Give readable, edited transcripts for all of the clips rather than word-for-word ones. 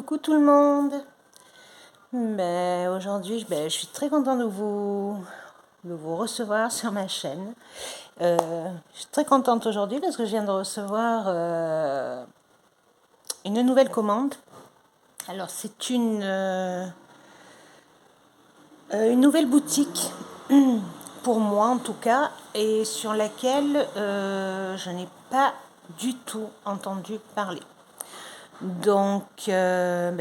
Coucou tout le monde. Aujourd'hui, je suis très contente de vous recevoir sur ma chaîne. Je suis très contente aujourd'hui parce que je viens de recevoir une nouvelle commande. Alors c'est une nouvelle boutique pour moi en tout cas, et sur laquelle je n'ai pas du tout entendu parler. Donc,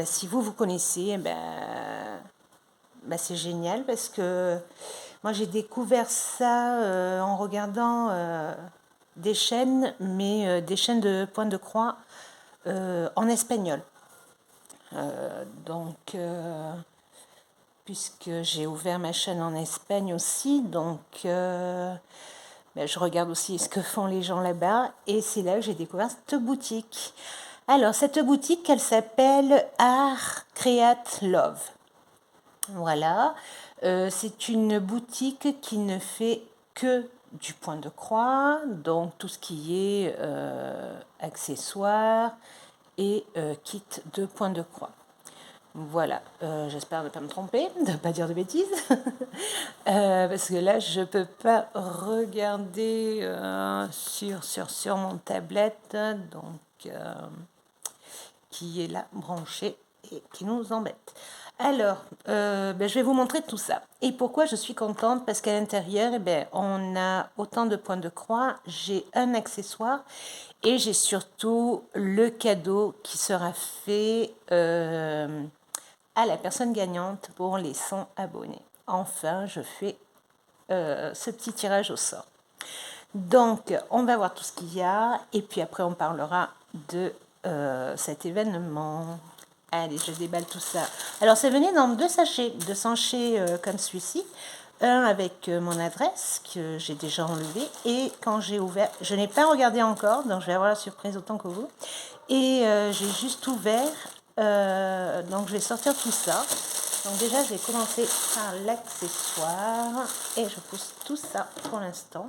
si vous connaissez, c'est génial parce que moi j'ai découvert ça en regardant des chaînes, mais des chaînes de pointe de croix en espagnol. Puisque j'ai ouvert ma chaîne en Espagne aussi, donc je regarde aussi ce que font les gens là-bas, et c'est là que j'ai découvert cette boutique. Alors, cette boutique, elle s'appelle Art Create Love. Voilà. C'est une boutique qui ne fait que du point de croix, donc tout ce qui est accessoires et kit de point de croix. Voilà, j'espère ne pas me tromper, de ne pas dire de bêtises, parce que là, je ne peux pas regarder sur mon tablette, donc qui est là branché et qui nous embête. Alors, je vais vous montrer tout ça. Et pourquoi je suis contente? Parce qu'à l'intérieur, on a autant de points de croix, j'ai un accessoire et j'ai surtout le cadeau qui sera fait à la personne gagnante pour les 100 abonnés. Enfin, je fais ce petit tirage au sort. Donc, on va voir tout ce qu'il y a et puis après, on parlera de cet événement. Allez, je déballe tout ça. Alors, ça venait dans deux sachets comme celui-ci. Un avec mon adresse que j'ai déjà enlevé, et quand j'ai ouvert, je n'ai pas regardé encore, donc je vais avoir la surprise autant que vous. Et j'ai juste ouvert, donc je vais sortir tout ça. Donc déjà, je vais commencer par l'accessoire et je pousse tout ça pour l'instant.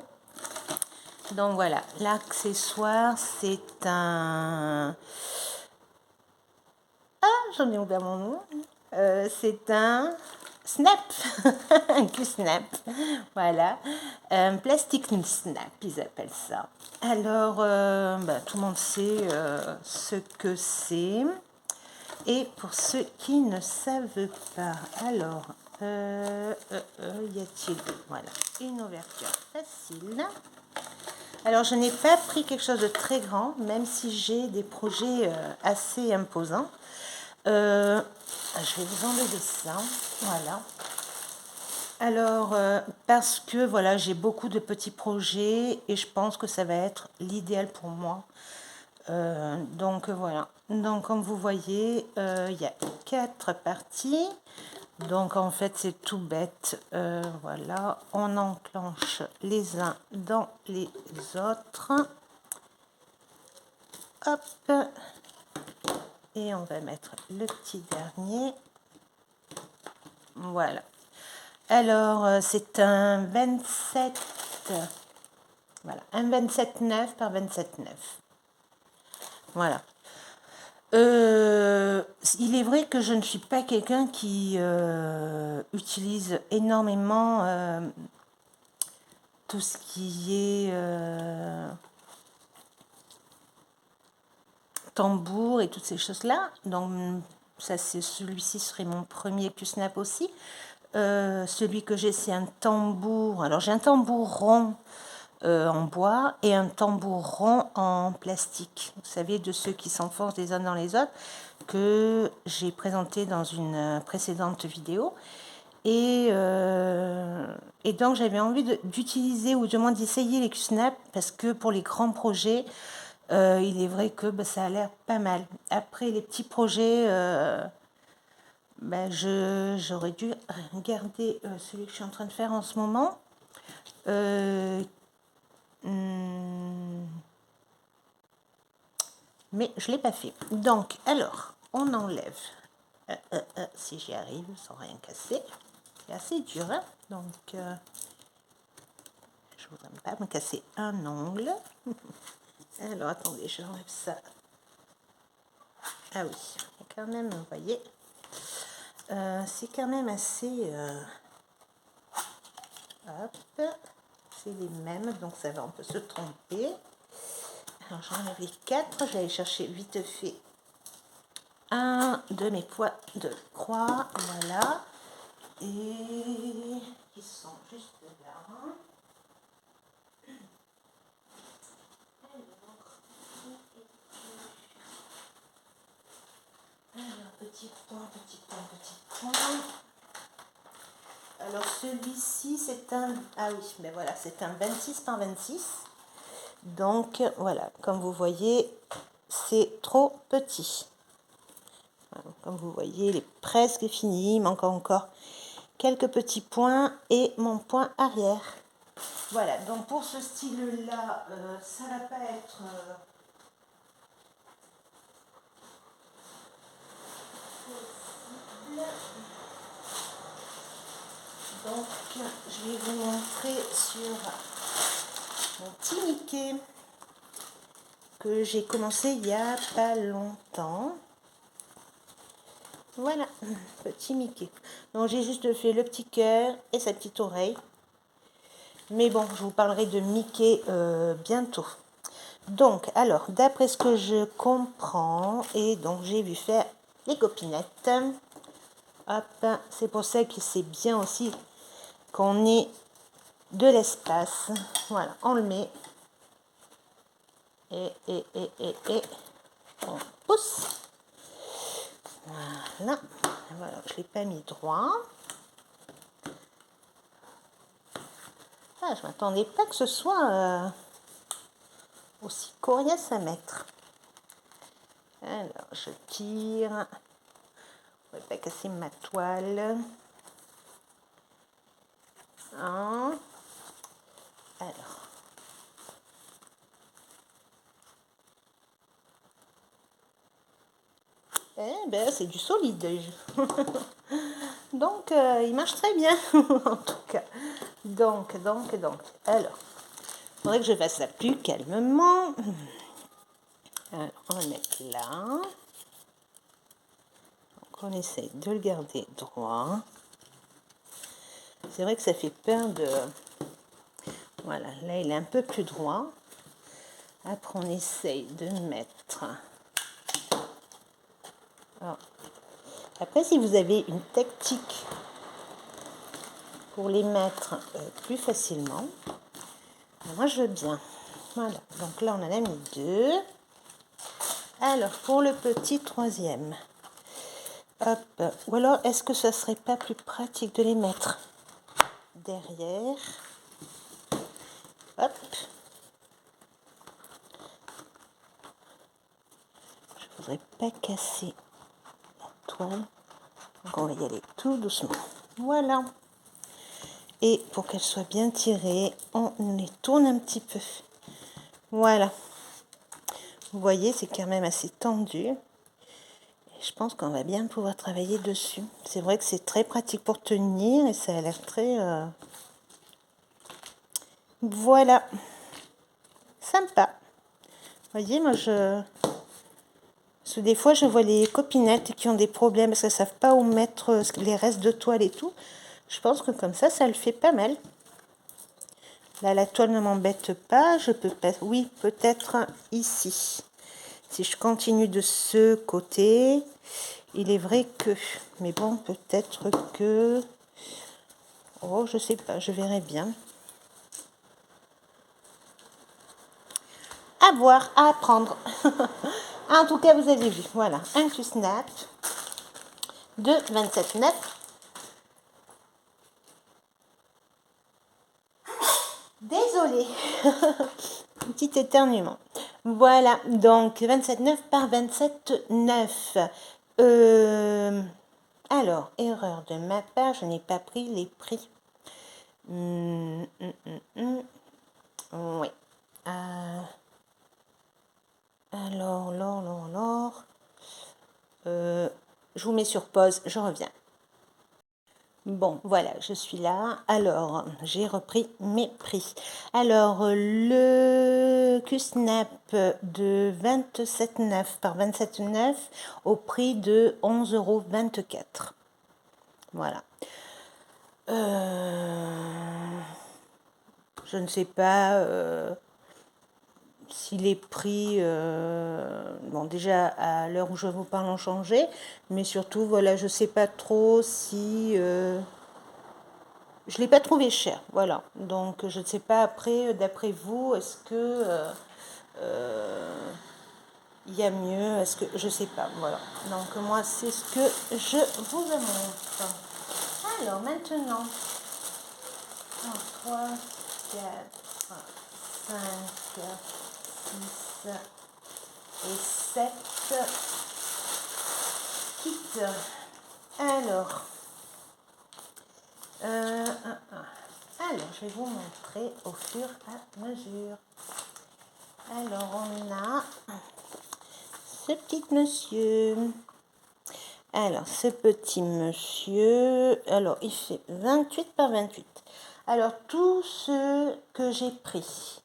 Donc voilà, l'accessoire, c'est un... Ah, j'en ai ouvert mon nom. C'est un snap, un Q-snap. Voilà, un plastique snap, ils appellent ça. Alors, tout le monde sait ce que c'est. Et pour ceux qui ne savent pas, alors, y a-t-il, voilà, une ouverture facile. Alors, je n'ai pas pris quelque chose de très grand, même si j'ai des projets assez imposants. Je vais vous enlever ça, voilà. Alors, parce que voilà, j'ai beaucoup de petits projets et je pense que ça va être l'idéal pour moi. Donc voilà. Donc comme vous voyez, il y a 4 parties. Donc en fait, c'est tout bête. Voilà, on enclenche les uns dans les autres. Hop. Et on va mettre le petit dernier. Voilà. Alors, c'est un 27, voilà, un 27,9 par 27,9. Voilà. Il est vrai que je ne suis pas quelqu'un qui utilise énormément tout ce qui est tambour et toutes ces choses-là. Donc, ça, celui-ci serait mon premier Q-snap aussi. Celui que j'ai, c'est un tambour. Alors, j'ai un tambour rond en bois et un tambour rond en plastique. Vous savez, de ceux qui s'enfoncent les uns dans les autres, que j'ai présenté dans une précédente vidéo. Et donc, j'avais envie d'utiliser, ou du moins d'essayer les Q-snap, parce que pour les grands projets, il est vrai que ça a l'air pas mal. Après, les petits projets... j'aurais dû garder celui que je suis en train de faire en ce moment. Mais je ne l'ai pas fait. Donc, alors, on enlève. Si j'y arrive, sans rien casser. C'est assez dur, hein. Donc, je ne voudrais pas me casser un ongle. Alors, attendez, j'enlève ça. Ah oui, quand même, vous voyez, c'est quand même assez... hop, c'est les mêmes, donc ça va, on peut se tromper. Alors j'enlève les 4, je vais aller chercher vite fait un de mes poids de croix, voilà, et ils sont juste là. Alors, petit point, petit point, petit point. Alors celui-ci c'est un, ah oui, mais voilà, c'est un 26 par 26. Donc voilà, comme vous voyez, c'est trop petit. Voilà, comme vous voyez, il est presque fini, il manque encore quelques petits points et mon point arrière. Voilà, donc pour ce style-là, ça va pas être... Donc, je vais vous montrer sur mon petit Mickey que j'ai commencé il y a pas longtemps. Voilà, petit Mickey. Donc, j'ai juste fait le petit cœur et sa petite oreille. Mais bon, je vous parlerai de Mickey bientôt. Donc, alors, d'après ce que je comprends, et donc j'ai vu faire les copinettes. Hop, c'est pour ça que c'est bien aussi qu'on ait de l'espace. Voilà, on le met. Et on pousse. Voilà. Voilà, je ne l'ai pas mis droit. Ah, je ne m'attendais pas que ce soit aussi coriace à mettre. Alors, je tire. Je ne vais pas casser ma toile. Hein. Alors. Eh ben, c'est du solide. Donc, il marche très bien, en tout cas. Donc. Alors, il faudrait que je fasse ça plus calmement. Alors, on va le mettre là. Donc, on essaie de le garder droit. C'est vrai que ça fait peur de... Voilà, là, il est un peu plus droit. Après, on essaye de mettre... Alors, après, si vous avez une tactique pour les mettre plus facilement, moi, je veux bien. Voilà, donc là, on en a mis 2. Alors, pour le petit troisième, hop, ou alors, est-ce que ça serait pas plus pratique de les mettre derrière? Hop. Je ne voudrais pas casser la toile. Donc, on va y aller tout doucement. Voilà. Et pour qu'elle soit bien tirée, on les tourne un petit peu. Voilà. Vous voyez, c'est quand même assez tendu. Je pense qu'on va bien pouvoir travailler dessus. C'est vrai que c'est très pratique pour tenir et ça a l'air très... Voilà. Sympa. Vous voyez, moi je... Parce que des fois, je vois les copinettes qui ont des problèmes parce qu'elles ne savent pas où mettre les restes de toile et tout. Je pense que comme ça le fait pas mal. Là, la toile ne m'embête pas. Je peux pas... Oui, peut-être ici. Si je continue de ce côté, il est vrai que... Mais bon, peut-être que... Oh, je sais pas, je verrai bien. À voir, à apprendre. En tout cas, vous avez vu, voilà, un Q-Snap de 27,9. Désolée, un petit éternuement. Voilà, donc 27,9 par 27,9. Alors, erreur de ma part, je n'ai pas pris les prix. Oui. Alors, je vous mets sur pause, je reviens. Bon, voilà, je suis là. Alors, j'ai repris mes prix. Alors, le Q-Snap de 27,9 par 27,9 au prix de 11,24 €. Voilà. Je ne sais pas si les prix, bon déjà à l'heure où je vous parle ont changé, mais surtout voilà, je ne sais pas trop si je ne l'ai pas trouvé cher, voilà. Donc je ne sais pas après, d'après vous, est-ce que il y a mieux, est-ce que je sais pas, voilà. Donc moi c'est ce que je vous montre. Alors maintenant, 3, 4, 5, 6 et 7 kits. Alors, je vais vous montrer au fur et à mesure. Alors, on a ce petit monsieur. Alors, ce petit monsieur, alors, il fait 28 par 28. Alors, tout ce que j'ai pris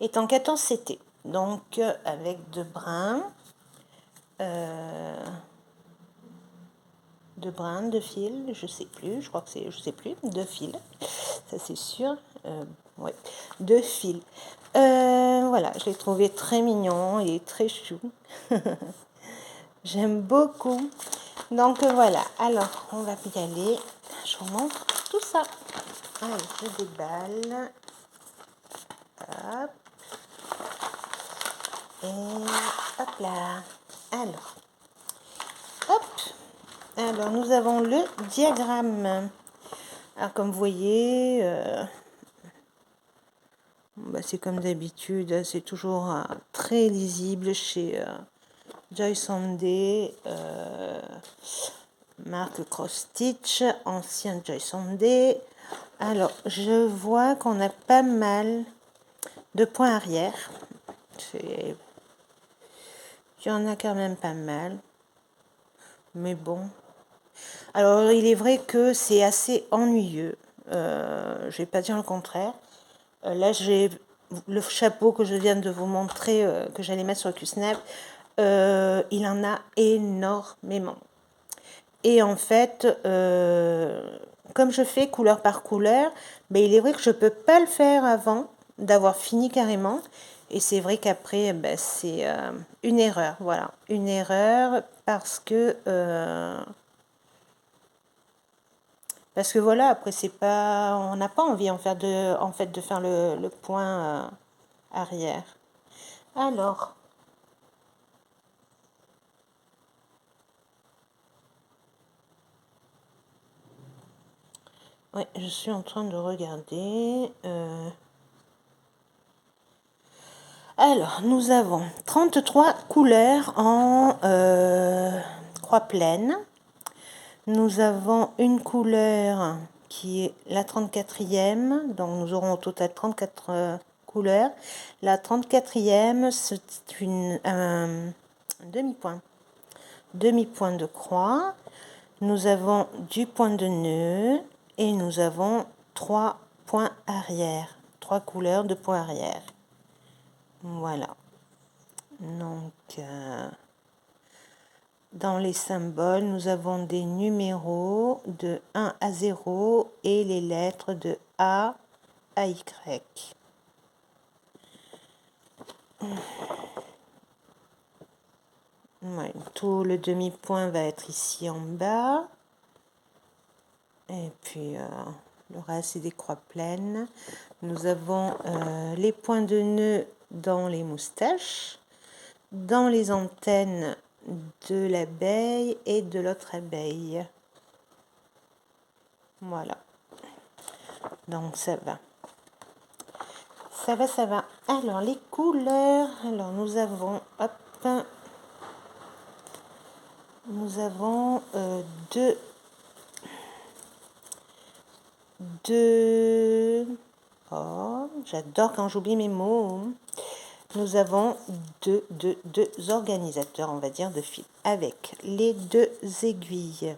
est en 14 CT. Donc, avec de brun, de fil, je sais plus, je crois que c'est, je sais plus, de fil, ça c'est sûr, ouais, de fil. Voilà, je l'ai trouvé très mignon et très chou. J'aime beaucoup. Donc voilà, alors on va y aller. Je vous montre tout ça. Allez, je déballe. Hop. Et hop là. Alors, hop. Alors, nous avons le diagramme. Alors, comme vous voyez, bah, c'est comme d'habitude, c'est toujours très lisible chez Joyce Day, marque Cross Stitch, ancien Joyce Day. Alors, je vois qu'on a pas mal de points arrière. Il y en a quand même pas mal. Mais bon. Alors, il est vrai que c'est assez ennuyeux. Je vais pas dire le contraire. Là, j'ai le chapeau que je viens de vous montrer, que j'allais mettre sur le Q-Snap. Il en a énormément. Et en fait, comme je fais couleur par couleur, ben, il est vrai que je ne peux pas le faire avant d'avoir fini carrément. Et c'est vrai qu'après, ben, c'est une erreur. Voilà, une erreur parce que voilà, après, c'est pas, on n'a pas envie en fait de faire le point arrière. Alors, ouais, je suis en train de regarder. Alors, nous avons 33 couleurs en croix pleine. Nous avons une couleur qui est la 34e, donc nous aurons au total 34 couleurs. La 34e, c'est un demi-point. Demi-point de croix. Nous avons du point de nœud et nous avons 3 points arrière. 3 couleurs de points arrière. Voilà. Donc, dans les symboles, nous avons des numéros de 1 à 0 et les lettres de A à Y. Ouais, tout le demi-point va être ici en bas. Et puis, le reste, c'est des croix pleines. Nous avons les points de nœud dans les moustaches, dans les antennes de l'abeille et de l'autre abeille. Voilà. Donc ça va. Ça va, ça va. Alors les couleurs. Alors nous avons, hop, nous avons deux. Oh, j'adore quand j'oublie mes mots. Nous avons deux organisateurs, on va dire, de fil avec les 2 aiguilles.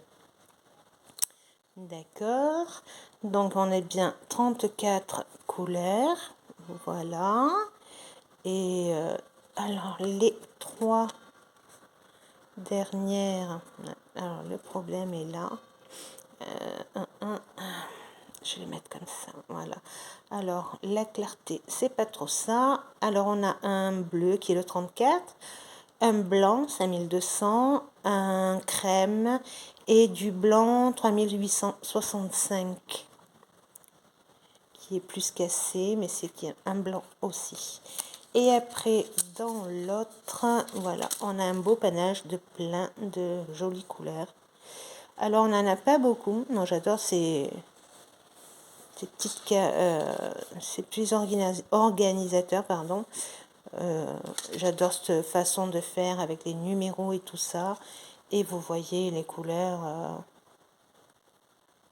D'accord. Donc, on est bien 34 couleurs. Voilà. Et alors, les 3 dernières. Alors, le problème est là. Je vais les mettre comme ça. Voilà. Alors, la clarté, c'est pas trop ça. Alors, on a un bleu qui est le 34. Un blanc 5200, un crème et du blanc 3865 qui est plus cassé, mais c'est un blanc aussi. Et après, dans l'autre, voilà, on a un beau panache de plein de jolies couleurs. Alors, on n'en a pas beaucoup. Moi, j'adore ces petits organisateurs, pardon. J'adore cette façon de faire avec les numéros et tout ça. Et vous voyez les couleurs.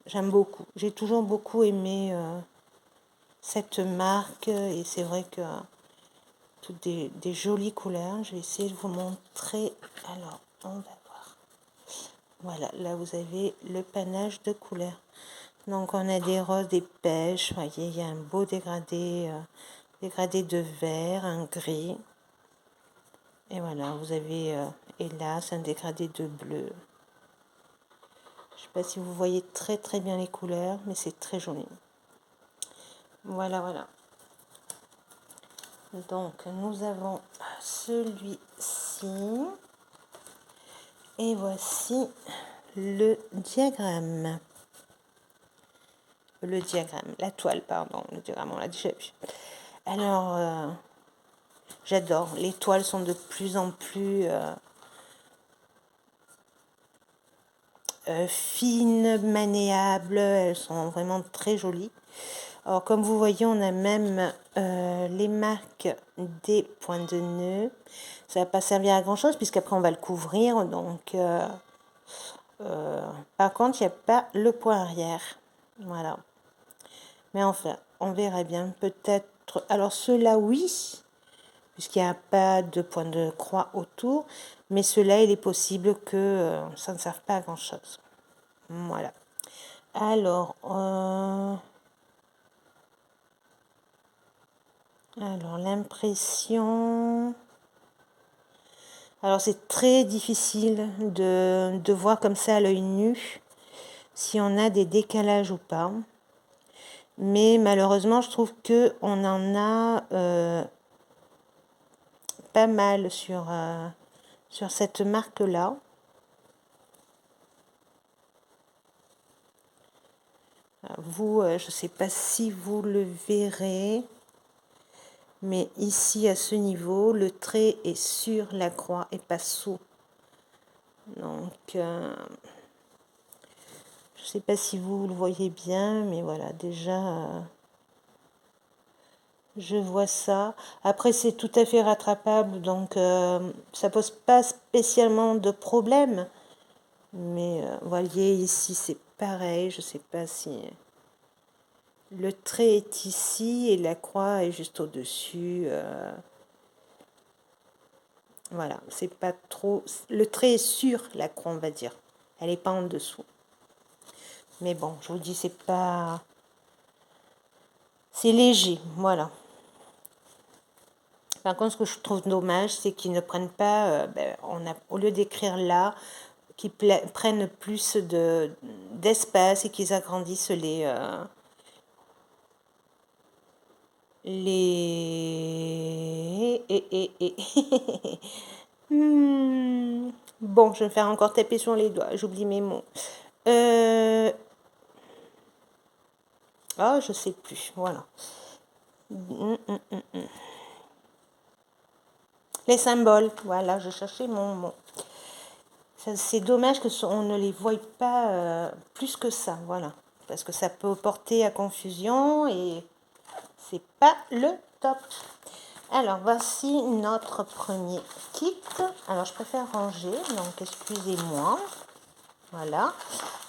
J'aime beaucoup. J'ai toujours beaucoup aimé cette marque. Et c'est vrai que toutes des jolies couleurs. Je vais essayer de vous montrer. Alors, on va voir. Voilà, là vous avez le panache de couleurs. Donc on a des roses, des pêches. Vous voyez, il y a un beau dégradé de vert, un gris. Et voilà, vous avez, hélas, un dégradé de bleu. Je ne sais pas si vous voyez très très bien les couleurs, mais c'est très joli. Voilà, voilà. Donc, nous avons celui-ci. Et voici le diagramme. La toile, pardon. Le diagramme, on l'a déjà vu. Alors, j'adore. Les toiles sont de plus en plus fines, maniables. Elles sont vraiment très jolies. Alors, comme vous voyez, on a même les marques des points de nœud. Ça va pas servir à grand chose puisqu'après on va le couvrir. Donc, par contre, il n'y a pas le point arrière. Voilà. Mais enfin, on verra bien. Peut-être. Alors, ceux-là, oui, puisqu'il n'y a pas de point de croix autour. Mais ceux-là, il est possible que ça ne serve pas à grand chose. Voilà. Alors, l'impression... Alors, c'est très difficile de voir comme ça à l'œil nu si on a des décalages ou pas. Mais malheureusement, je trouve qu'on en a pas mal sur cette marque-là. Vous, je ne sais pas si vous le verrez. Mais ici, à ce niveau, le trait est sur la croix et pas sous. Donc, je ne sais pas si vous le voyez bien, mais voilà, déjà, je vois ça. Après, c'est tout à fait rattrapable, donc ça pose pas spécialement de problème. Mais, voyez, ici, c'est pareil. Je ne sais pas si... Le trait est ici et la croix est juste au-dessus. Voilà, c'est pas trop... Le trait est sur la croix, on va dire. Elle n'est pas en dessous. Mais bon, je vous dis, c'est pas... C'est léger, voilà. Par contre, ce que je trouve dommage, c'est qu'ils ne prennent pas... au lieu d'écrire là, qu'ils prennent plus d'espace et qu'ils agrandissent Bon, je vais me faire encore taper sur les doigts. J'oublie mes mots. Je sais plus. Voilà. Les symboles. Voilà, je cherchais mon mot. C'est dommage qu'on ne les voie pas plus que ça. Voilà. Parce que ça peut porter à confusion et c'est pas le top. Alors, voici notre premier kit. Alors, je préfère ranger, donc excusez-moi. Voilà.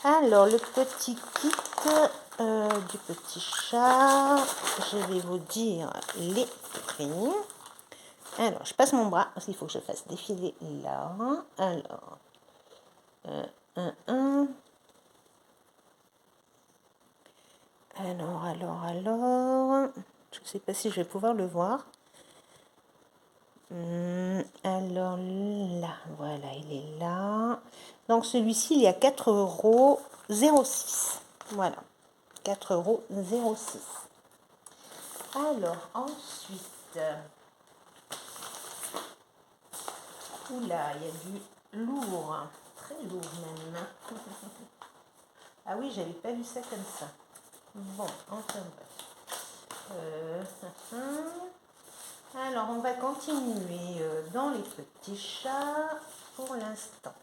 Alors, le petit kit du petit chat. Je vais vous dire les prix. Alors, je passe mon bras parce qu'il faut que je fasse défiler là. Alors, Alors, je ne sais pas si je vais pouvoir le voir. Alors là, voilà, il est là. Donc celui-ci, il y a 4,06 €. Voilà, 4,06 €. Alors ensuite, oula, il y a du lourd, très lourd même. Ah oui, j'avais pas vu ça comme ça. Bon, enfin bref. Alors, on va continuer dans les petits chats pour l'instant.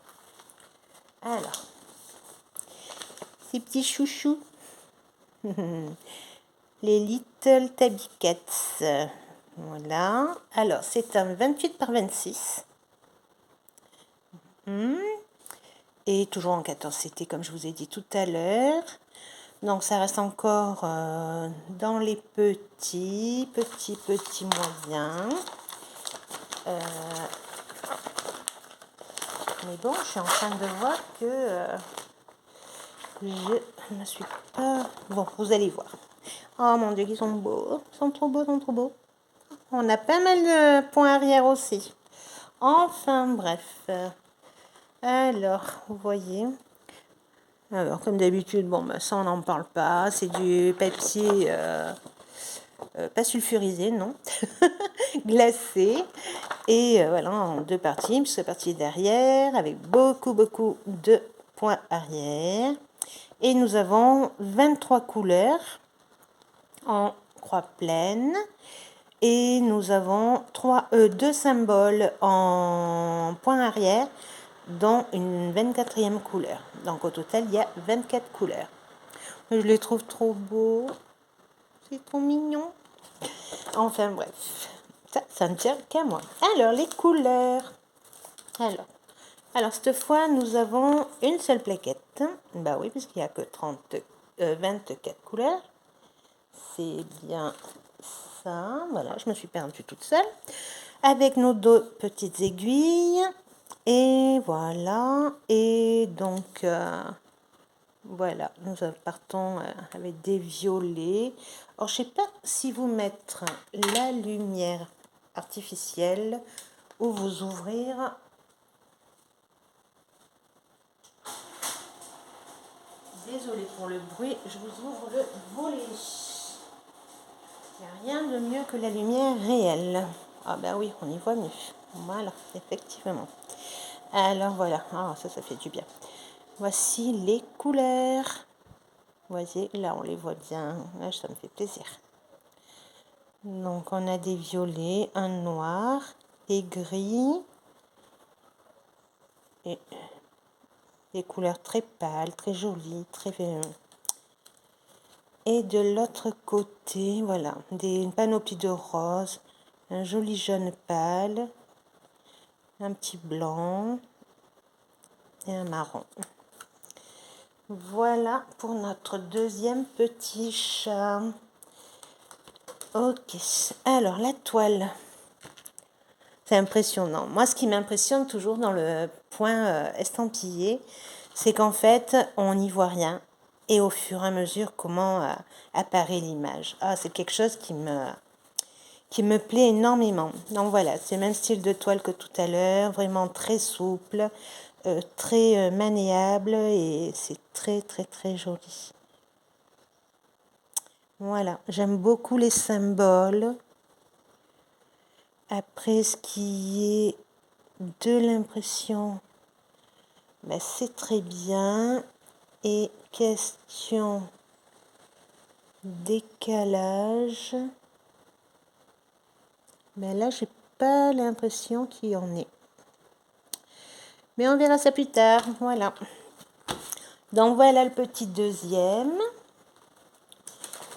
Alors, ces petits chouchous, les Little Tabby Cats. Voilà. Alors, c'est un 28 par 26. Et toujours en 14 CT, comme je vous ai dit tout à l'heure. Donc, ça reste encore dans les petits moyens. Mais bon, je suis en train de voir que je ne suis pas... Bon, vous allez voir. Oh mon Dieu, ils sont beaux. Ils sont trop beaux, ils sont trop beaux. On a pas mal de points arrière aussi. Enfin, bref. Alors, vous voyez. Alors, comme d'habitude, bon, bah, ça, on n'en parle pas. C'est du papier pas sulfurisé, non. Glacé. Et voilà, en deux parties, puisque partie derrière, avec beaucoup de points arrière. Et nous avons 23 couleurs en croix pleine. Et nous avons deux symboles en point arrière, dont une 24e couleur. Donc au total, il y a 24 couleurs. Je les trouve trop beaux. C'est trop mignon. Enfin bref, ça ne tient qu'à moi. Alors, les couleurs. Alors, cette fois, nous avons une seule plaquette. Bah oui, puisqu'il n'y a que 24 couleurs. C'est bien ça. Voilà, je me suis perdue toute seule. Avec nos deux petites aiguilles. Et voilà. Et donc, voilà, nous partons avec des violets. Alors, je ne sais pas si vous mettre la lumière artificielle ou vous ouvrir. Désolée pour le bruit, je vous ouvre le volet. Il n'y a rien de mieux que la lumière réelle. Ah ben oui, on y voit mieux. Voilà, effectivement. Alors voilà, ça fait du bien. Voici les couleurs. Vous voyez, là on les voit bien. Là, ça me fait plaisir. Donc on a des violets, un noir, des gris. Et des couleurs très pâles, très jolies, très... Et de l'autre côté, voilà, une panoplie de roses, un joli jaune pâle, un petit blanc et un marron. Voilà pour notre deuxième petit chat. Ok, alors la toile. C'est impressionnant. Moi, ce qui m'impressionne toujours dans le point estampillé, c'est qu'en fait, on n'y voit rien. Et au fur et à mesure, comment apparaît l'image. Ah, c'est quelque chose qui me plaît énormément. Donc voilà, c'est le même style de toile que tout à l'heure, vraiment très souple, très maniable et c'est très joli. Voilà, j'aime beaucoup les symboles. Après, ce qui est de l'impression, ben, c'est très bien. Et question décalage, ben là, j'ai pas l'impression qu'il y en ait. Mais on verra ça plus tard. Voilà. Donc voilà le petit deuxième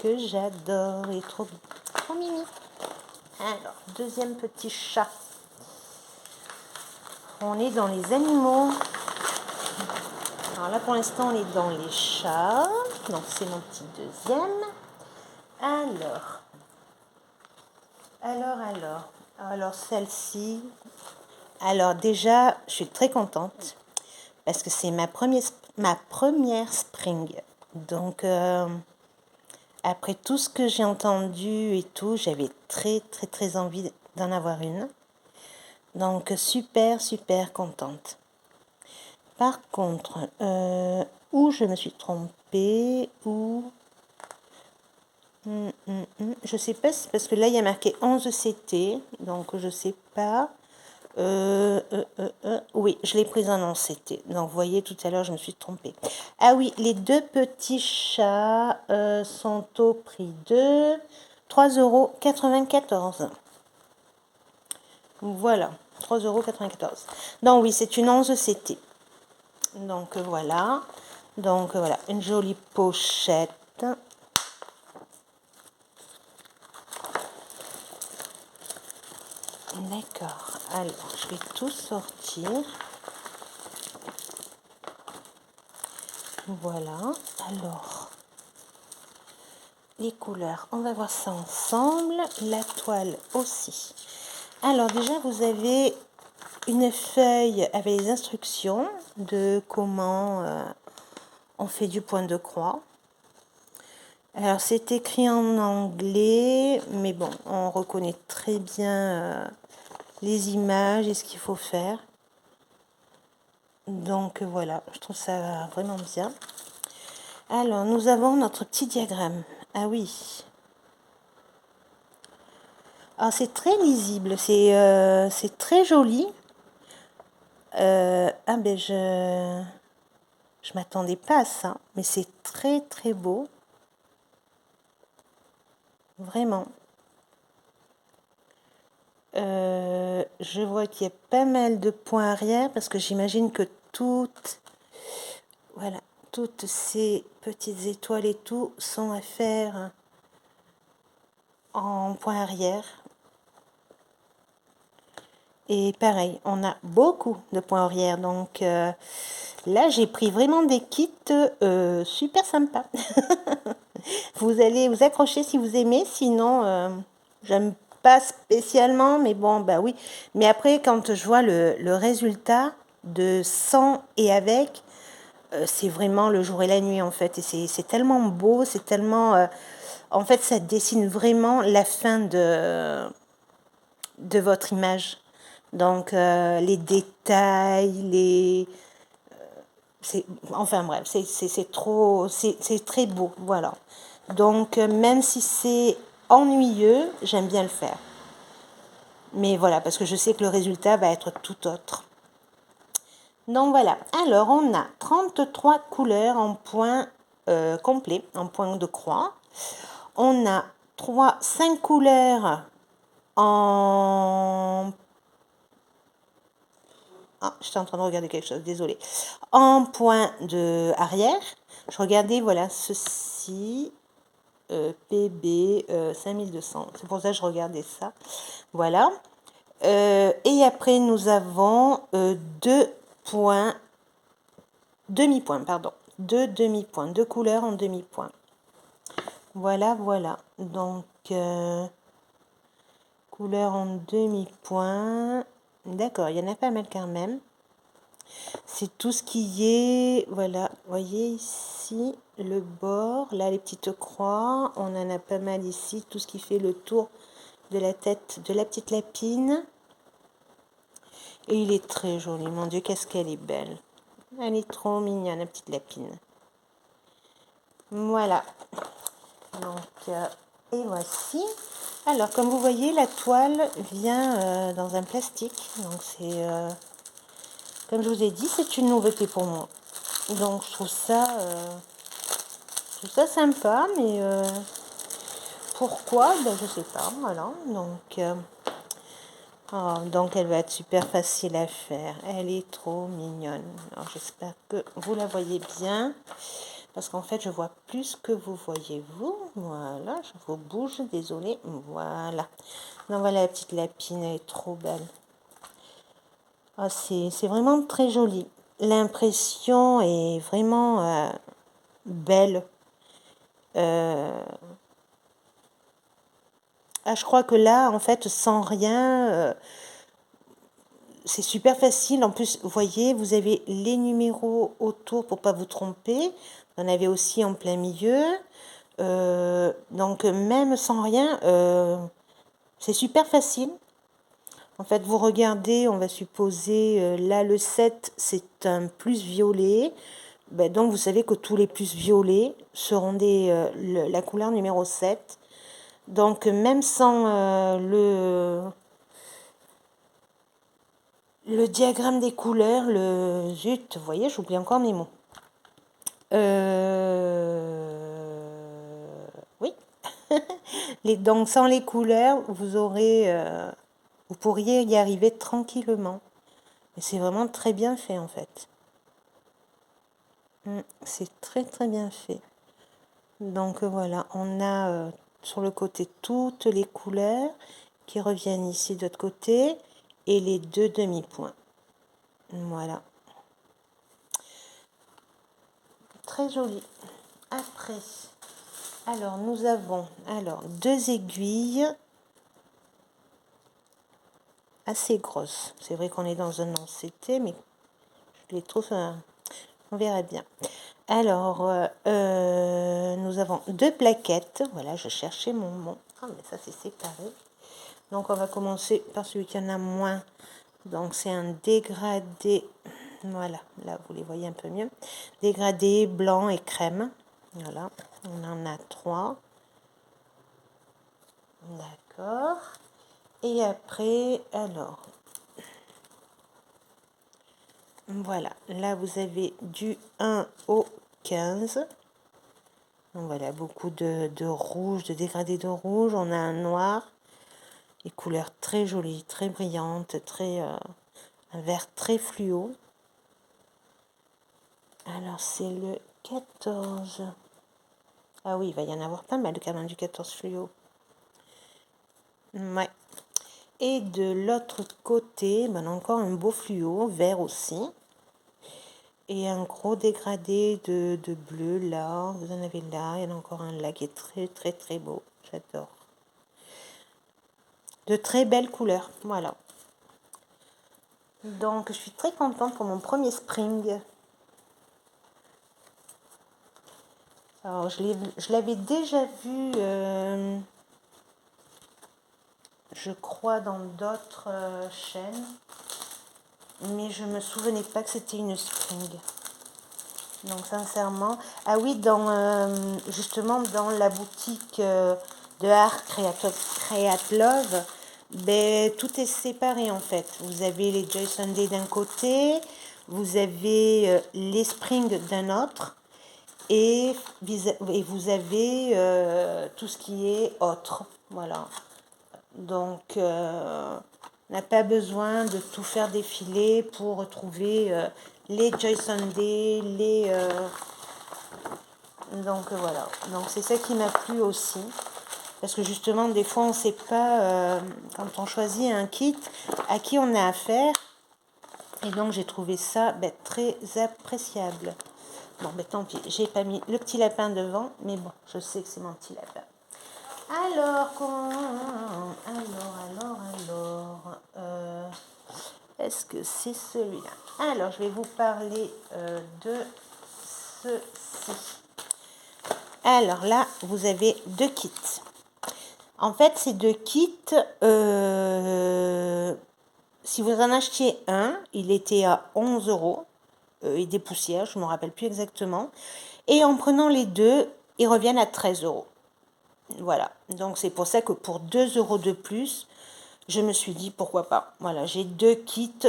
que j'adore. Il est trop mimi. Alors, deuxième petit chat. On est dans les animaux. Alors là, pour l'instant, on est dans les chats. Donc, c'est mon petit deuxième. Alors, celle-ci. Alors, déjà, je suis très contente parce que c'est ma première spring. Donc, Après tout ce que j'ai entendu et tout, j'avais très envie d'en avoir une. Donc super contente. Par contre, où je me suis trompée, je sais pas, parce que là il y a marqué 11 CT, donc je sais pas. Oui, je l'ai prise en 11 CT. Donc vous voyez, tout à l'heure je me suis trompée. Ah oui, les deux petits chats sont au prix de 3,94 €. Voilà, 3,94 €. Donc oui, c'est une 11 CT. Donc voilà. Donc voilà, une jolie pochette. D'accord, alors je vais tout sortir. Voilà, alors les couleurs, on va voir ça ensemble. La toile aussi. Alors déjà, vous avez une feuille avec les instructions de comment on fait du point de croix. Alors c'est écrit en anglais, mais bon, on reconnaît très bien les images et ce qu'il faut faire. Donc voilà, je trouve ça vraiment bien. Alors nous avons notre petit diagramme. Ah oui. Alors c'est très lisible, c'est très joli. Ah ben je m'attendais pas à ça, mais c'est très beau. Vraiment. Je vois qu'il y a pas mal de points arrière parce que j'imagine que voilà, toutes ces petites étoiles et tout sont à faire en point arrière. Et pareil, on a beaucoup de points arrière. Donc là, j'ai pris vraiment des kits super sympas. Vous allez vous accrocher si vous aimez. Sinon, j'aime pas spécialement. Mais bon, bah oui. Mais après, quand je vois le résultat de sans et avec, c'est vraiment le jour et la nuit en fait. Et c'est tellement beau, c'est tellement... en fait, ça dessine vraiment la fin de votre image. Donc, les détails, enfin bref, c'est très beau, voilà. Donc, même si c'est ennuyeux, j'aime bien le faire. Mais voilà, parce que je sais que le résultat va être tout autre. Donc voilà, alors on a 33 couleurs en point complet, en point de croix. On a 5 couleurs en... Ah, j'étais en train de regarder quelque chose, désolé. En point de arrière, je regardais, voilà, ceci, PB 5200. C'est pour ça que je regardais ça. Voilà. Et après, nous avons deux points, demi-points, pardon. Deux demi-points, deux couleurs en demi-point. Voilà, voilà. Donc, couleur en demi-point. D'accord, il y en a pas mal quand même. C'est tout ce qui est, voilà, vous voyez ici, le bord, là les petites croix, on en a pas mal ici, tout ce qui fait le tour de la tête de la petite lapine. Et il est très joli, mon Dieu, qu'est-ce qu'elle est belle. Elle est trop mignonne, la petite lapine. Voilà. Donc, et voici. Alors, comme vous voyez, la toile vient dans un plastique. Donc, c'est, comme je vous ai dit, c'est une nouveauté pour moi. Donc, je trouve ça sympa, mais pourquoi, ben, je sais pas, voilà. Donc, donc elle va être super facile à faire. Elle est trop mignonne. Alors, j'espère que vous la voyez bien. Parce qu'en fait, je vois plus que vous voyez vous. Voilà, je vous bouge, désolé. Voilà. Donc voilà, la petite lapine, elle est trop belle. Ah, c'est vraiment très joli. L'impression est vraiment belle. Ah, je crois que là, en fait, sans rien, c'est super facile. En plus, vous voyez, vous avez les numéros autour pour pas vous tromper. Vous en avez aussi en plein milieu. Donc même sans rien, c'est super facile. En fait, vous regardez, on va supposer, là le 7, c'est un plus violet. Ben, donc vous savez que tous les plus violets seront la couleur numéro 7. Donc même sans le diagramme des couleurs, zut, vous voyez, j'oublie encore mes mots. Oui. Donc sans les couleurs, vous pourriez y arriver tranquillement. Et c'est vraiment très bien fait en fait. C'est très très bien fait. Donc voilà, on a sur le côté toutes les couleurs qui reviennent ici de l'autre côté et les 2 demi-points. Voilà. Très joli. Après, alors nous avons 2 aiguilles assez grosses. C'est vrai qu'on est dans un non-CT, mais je les trouve, on verra bien. Alors, nous avons 2 plaquettes. Voilà, je cherchais mon mot. Ah, mais ça c'est séparé. Donc, on va commencer par celui qui en a moins. Donc, c'est un dégradé. Voilà, là, vous les voyez un peu mieux. Dégradé blanc et crème. Voilà, on en a 3. D'accord. Et après, alors, voilà, là, vous avez du 1 au 15. Donc, voilà, beaucoup de rouge, de dégradé de rouge. On a un noir. Les couleurs très jolies, très brillantes, un vert très fluo. Alors, c'est le 14. Ah oui, il va y en avoir pas mal quand même du 14 fluo. Ouais. Et de l'autre côté, ben encore un beau fluo, vert aussi. Et un gros dégradé de bleu là. Vous en avez là. Il y en a encore un là qui est très très très beau. J'adore. De très belles couleurs. Voilà. Donc, je suis très contente pour mon premier spring. Alors, je l'avais déjà vu, je crois, dans d'autres chaînes, mais je me souvenais pas que c'était une spring. Donc, sincèrement, ah oui, justement, dans la boutique de Art Create Love, ben, tout est séparé en fait. Vous avez les Joy Sunday d'un côté, vous avez les springs d'un autre. Et vous avez tout ce qui est autre. Voilà. Donc, on n'a pas besoin de tout faire défiler pour retrouver les Joy Sunday, donc voilà. Donc, c'est ça qui m'a plu aussi. Parce que justement, des fois, on ne sait pas, quand on choisit un kit, à qui on a affaire. Et donc, j'ai trouvé ça très appréciable. Bon, ben tant pis, j'ai pas mis le petit lapin devant, mais bon, je sais que c'est mon petit lapin. Alors, est-ce que c'est celui-là? Alors, je vais vous parler de ceci. Alors là, vous avez 2 kits. En fait, ces 2 kits, si vous en achetiez un, il était à 11 € et des poussières, je ne me rappelle plus exactement. Et en prenant les 2, ils reviennent à 13 €. Voilà, donc c'est pour ça que pour 2 € de plus, je me suis dit pourquoi pas. Voilà, j'ai 2 kits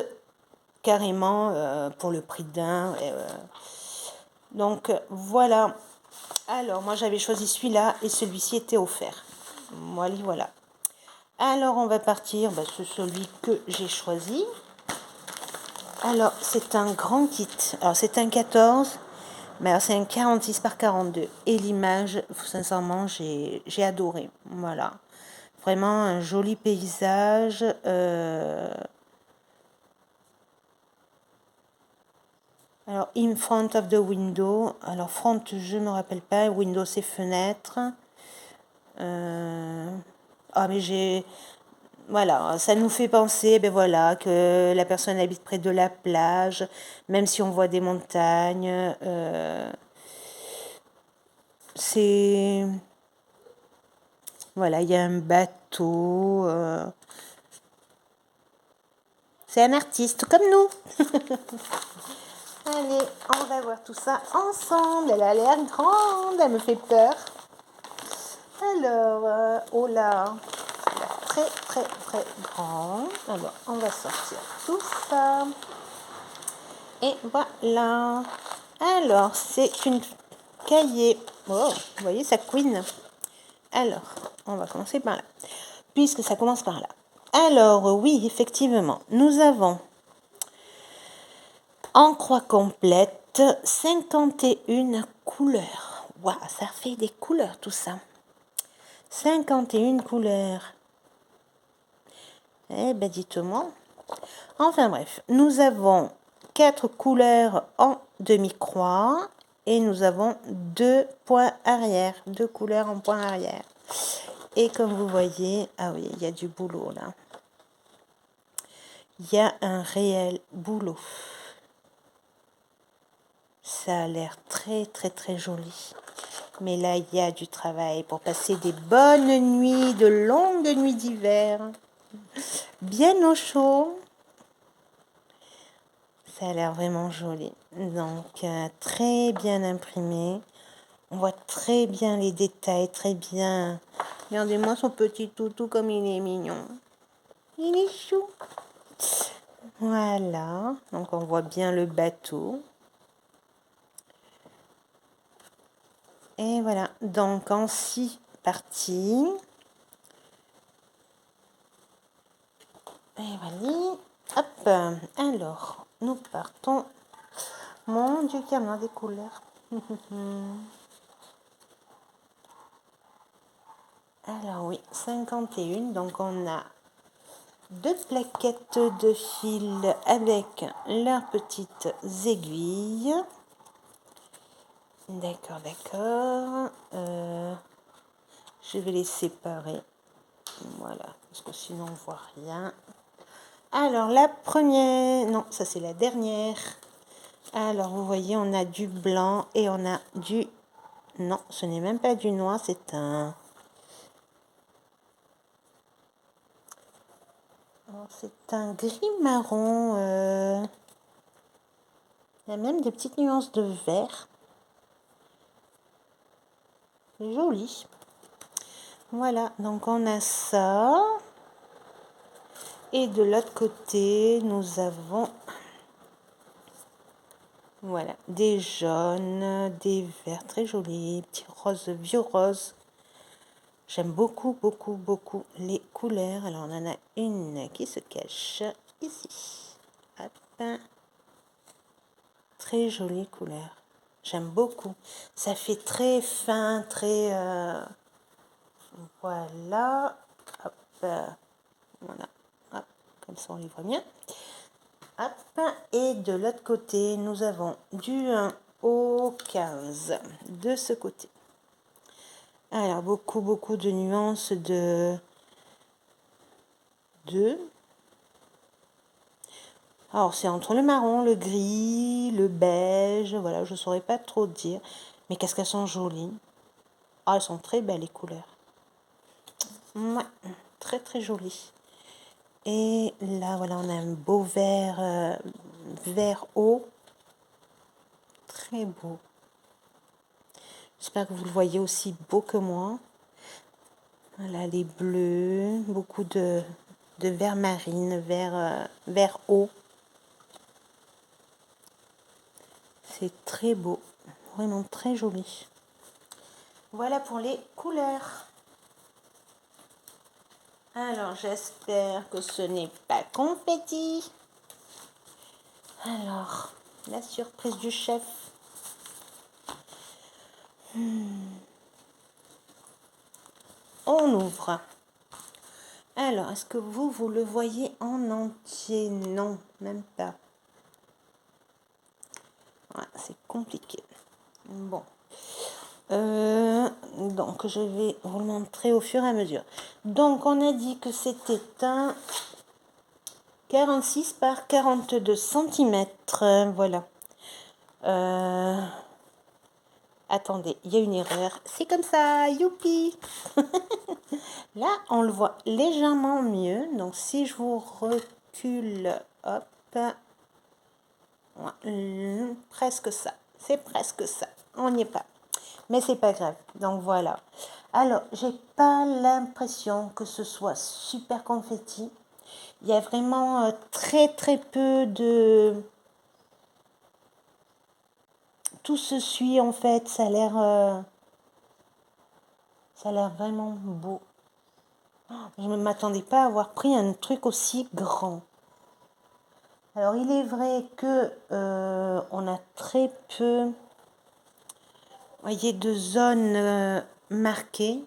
carrément pour le prix d'un. Donc voilà. Alors moi j'avais choisi celui-là et celui-ci était offert. Voilà. Alors on va partir sur celui que j'ai choisi. Alors c'est un grand kit. Alors c'est un 14. Mais alors, c'est un 46 par 42. Et l'image, sincèrement, j'ai adoré. Voilà. Vraiment un joli paysage. Alors, in front of the window. Alors, front, je ne me rappelle pas. Window, c'est fenêtre. Ah, mais j'ai... Voilà, ça nous fait penser, voilà, que la personne habite près de la plage, même si on voit des montagnes. c'est... Voilà, il y a un bateau. C'est un artiste comme nous. Allez, on va voir tout ça ensemble. Elle a l'air grande, elle me fait peur. Alors, oh là, elle a très très très grande. Alors, on va sortir tout ça. Et voilà. Alors, c'est une cahier. Oh, vous voyez, ça couine. Alors, on va commencer par là. Puisque ça commence par là. Alors, oui, effectivement, nous avons en croix complète 51 couleurs. Waouh, ça fait des couleurs tout ça. 51 couleurs. Eh ben, dites-moi. Enfin bref, nous avons 4 couleurs en demi-croix et nous avons 2 points arrière, 2 couleurs en point arrière. Et comme vous voyez, ah oui, il y a du boulot là. Il y a un réel boulot. Ça a l'air très très très joli. Mais là, il y a du travail pour passer des bonnes nuits, de longues nuits d'hiver. Bien au chaud. Ça a l'air vraiment joli. Donc, très bien imprimé. On voit très bien les détails, très bien. Regardez-moi son petit toutou comme il est mignon. Il est chou. Voilà. Donc, on voit bien le bateau. Et voilà. Donc, en 6 parties. Et voilà. Hop. Alors, nous partons. Mon Dieu, qu'il y en a des couleurs. Alors oui, 51. Donc on a 2 plaquettes de fil avec leurs petites aiguilles. D'accord, d'accord. Je vais les séparer. Voilà, parce que sinon on voit rien. Alors la première, non, ça c'est la dernière. Alors vous voyez, on a du blanc et on a du... Non, ce n'est même pas du noir, c'est un... C'est un gris marron. Il y a même des petites nuances de vert. C'est joli. Voilà, donc on a ça. Et de l'autre côté, nous avons... Voilà, des jaunes, des verts très jolis, petits roses, vieux roses. J'aime beaucoup, beaucoup, beaucoup les couleurs. Alors, on en a une qui se cache ici. Hop. Très jolie couleur. J'aime beaucoup. Ça fait très fin, très... Voilà. Hop. Voilà. Hop. Comme ça, on les voit bien. Hop. Et de l'autre côté, nous avons du 1 au 15 de ce côté. Alors, beaucoup, beaucoup de nuances de... Alors, c'est entre le marron, le gris, le beige. Voilà, je ne saurais pas trop dire. Mais qu'est-ce qu'elles sont jolies. Ah, elles sont très belles, les couleurs. Ouais, très, très jolies. Et là, voilà, on a un beau vert, vert haut. Très beau. J'espère que vous le voyez aussi beau que moi. Voilà, les bleus, beaucoup de vert marine, vert haut. C'est très beau, vraiment très joli. Voilà pour les couleurs. Alors, j'espère que ce n'est pas confetti. Alors, la surprise du chef. On ouvre. Alors, est-ce que vous le voyez en entier? Non, même pas. Ouais, c'est compliqué. Bon. Donc, je vais vous le montrer au fur et à mesure. Donc, on a dit que c'était un 46 par 42 cm. Voilà. Attendez, il y a une erreur. C'est comme ça, youpi. Là, on le voit légèrement mieux. Donc, si je vous recule, hop, presque ça. C'est presque ça. On n'y est pas. Mais c'est pas grave. Donc, voilà. Alors, j'ai pas l'impression que ce soit super confetti. Il y a vraiment très, très peu de... Tout se suit, en fait. Ça a l'air vraiment beau. Je ne m'attendais pas à avoir pris un truc aussi grand. Alors, il est vrai que on a très peu, voyez, de zones marquées.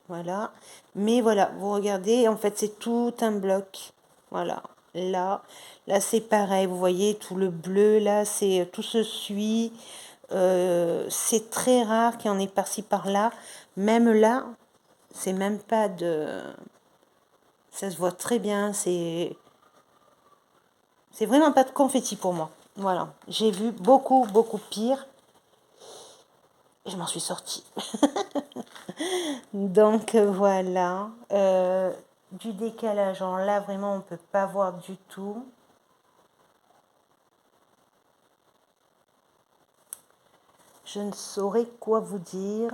Voilà. Mais voilà, vous regardez, en fait, c'est tout un bloc. Voilà. Là c'est pareil. Vous voyez, tout le bleu, là, c'est tout se suit. C'est très rare qu'il y en ait par-ci, par-là. Même là, c'est même pas de... Ça se voit très bien, c'est vraiment pas de confetti pour moi. Voilà, j'ai vu beaucoup, beaucoup pire. Et je m'en suis sortie. Donc voilà. Du décalage, en là, vraiment, on peut pas voir du tout. Je ne saurais quoi vous dire.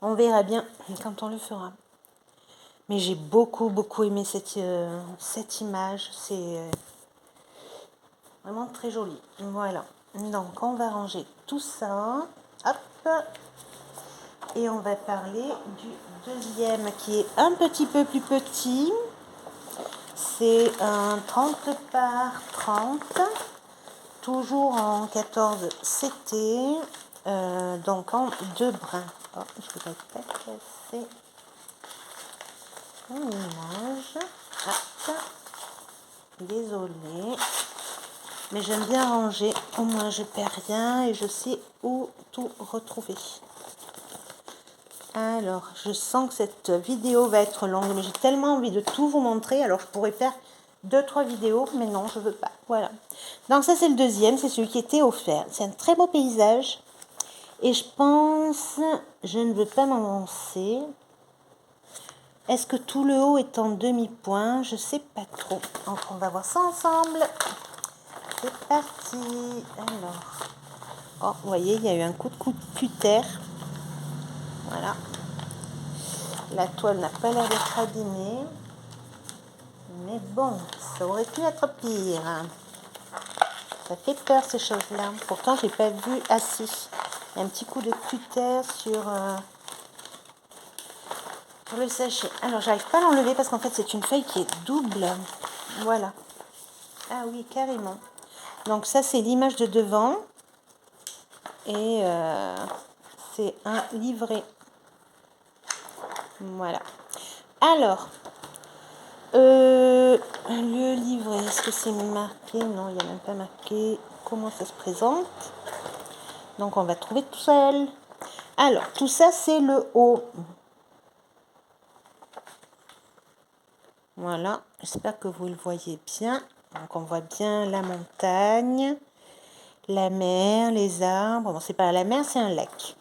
On verra bien quand on le fera. Mais j'ai beaucoup, beaucoup aimé cette image. C'est vraiment très joli. Voilà. Donc, on va ranger tout ça. Hop. Et on va parler du deuxième qui est un petit peu plus petit. C'est un 30 par 30. Toujours en 14 CT. Donc en deux brins. Oh, je voudrais pas casser mon image. Hop. Désolée. Mais j'aime bien ranger. Au moins je perds rien et je sais où tout retrouver. Alors, je sens que cette vidéo va être longue, mais j'ai tellement envie de tout vous montrer. Alors, je pourrais faire 2-3 vidéos, mais non, je veux pas. Voilà. Donc, ça, c'est le deuxième. C'est celui qui était offert. C'est un très beau paysage. Et je pense... Je ne veux pas m'avancer. Est-ce que tout le haut est en demi-point? Je sais pas trop. Donc, on va voir ça ensemble. C'est parti. Alors... Oh, vous voyez, il y a eu un coup de cutter. Voilà. La toile n'a pas l'air d'être abîmée. Mais bon, ça aurait pu être pire. Ça fait peur ces choses-là. Pourtant, j'ai pas vu assez. Il y a un petit coup de cutter sur le sachet. Alors, j'arrive pas à l'enlever parce qu'en fait, c'est une feuille qui est double. Voilà. Ah oui, carrément. Donc ça, c'est l'image de devant. Et c'est un livret. Voilà. Alors, le livret, est-ce que c'est marqué? Non, il n'y a même pas marqué comment ça se présente. Donc, on va trouver tout seul. Alors, tout ça, c'est le haut. Voilà, j'espère que vous le voyez bien. Donc, on voit bien la montagne, la mer, les arbres. Bon, c'est pas la mer, c'est un lac.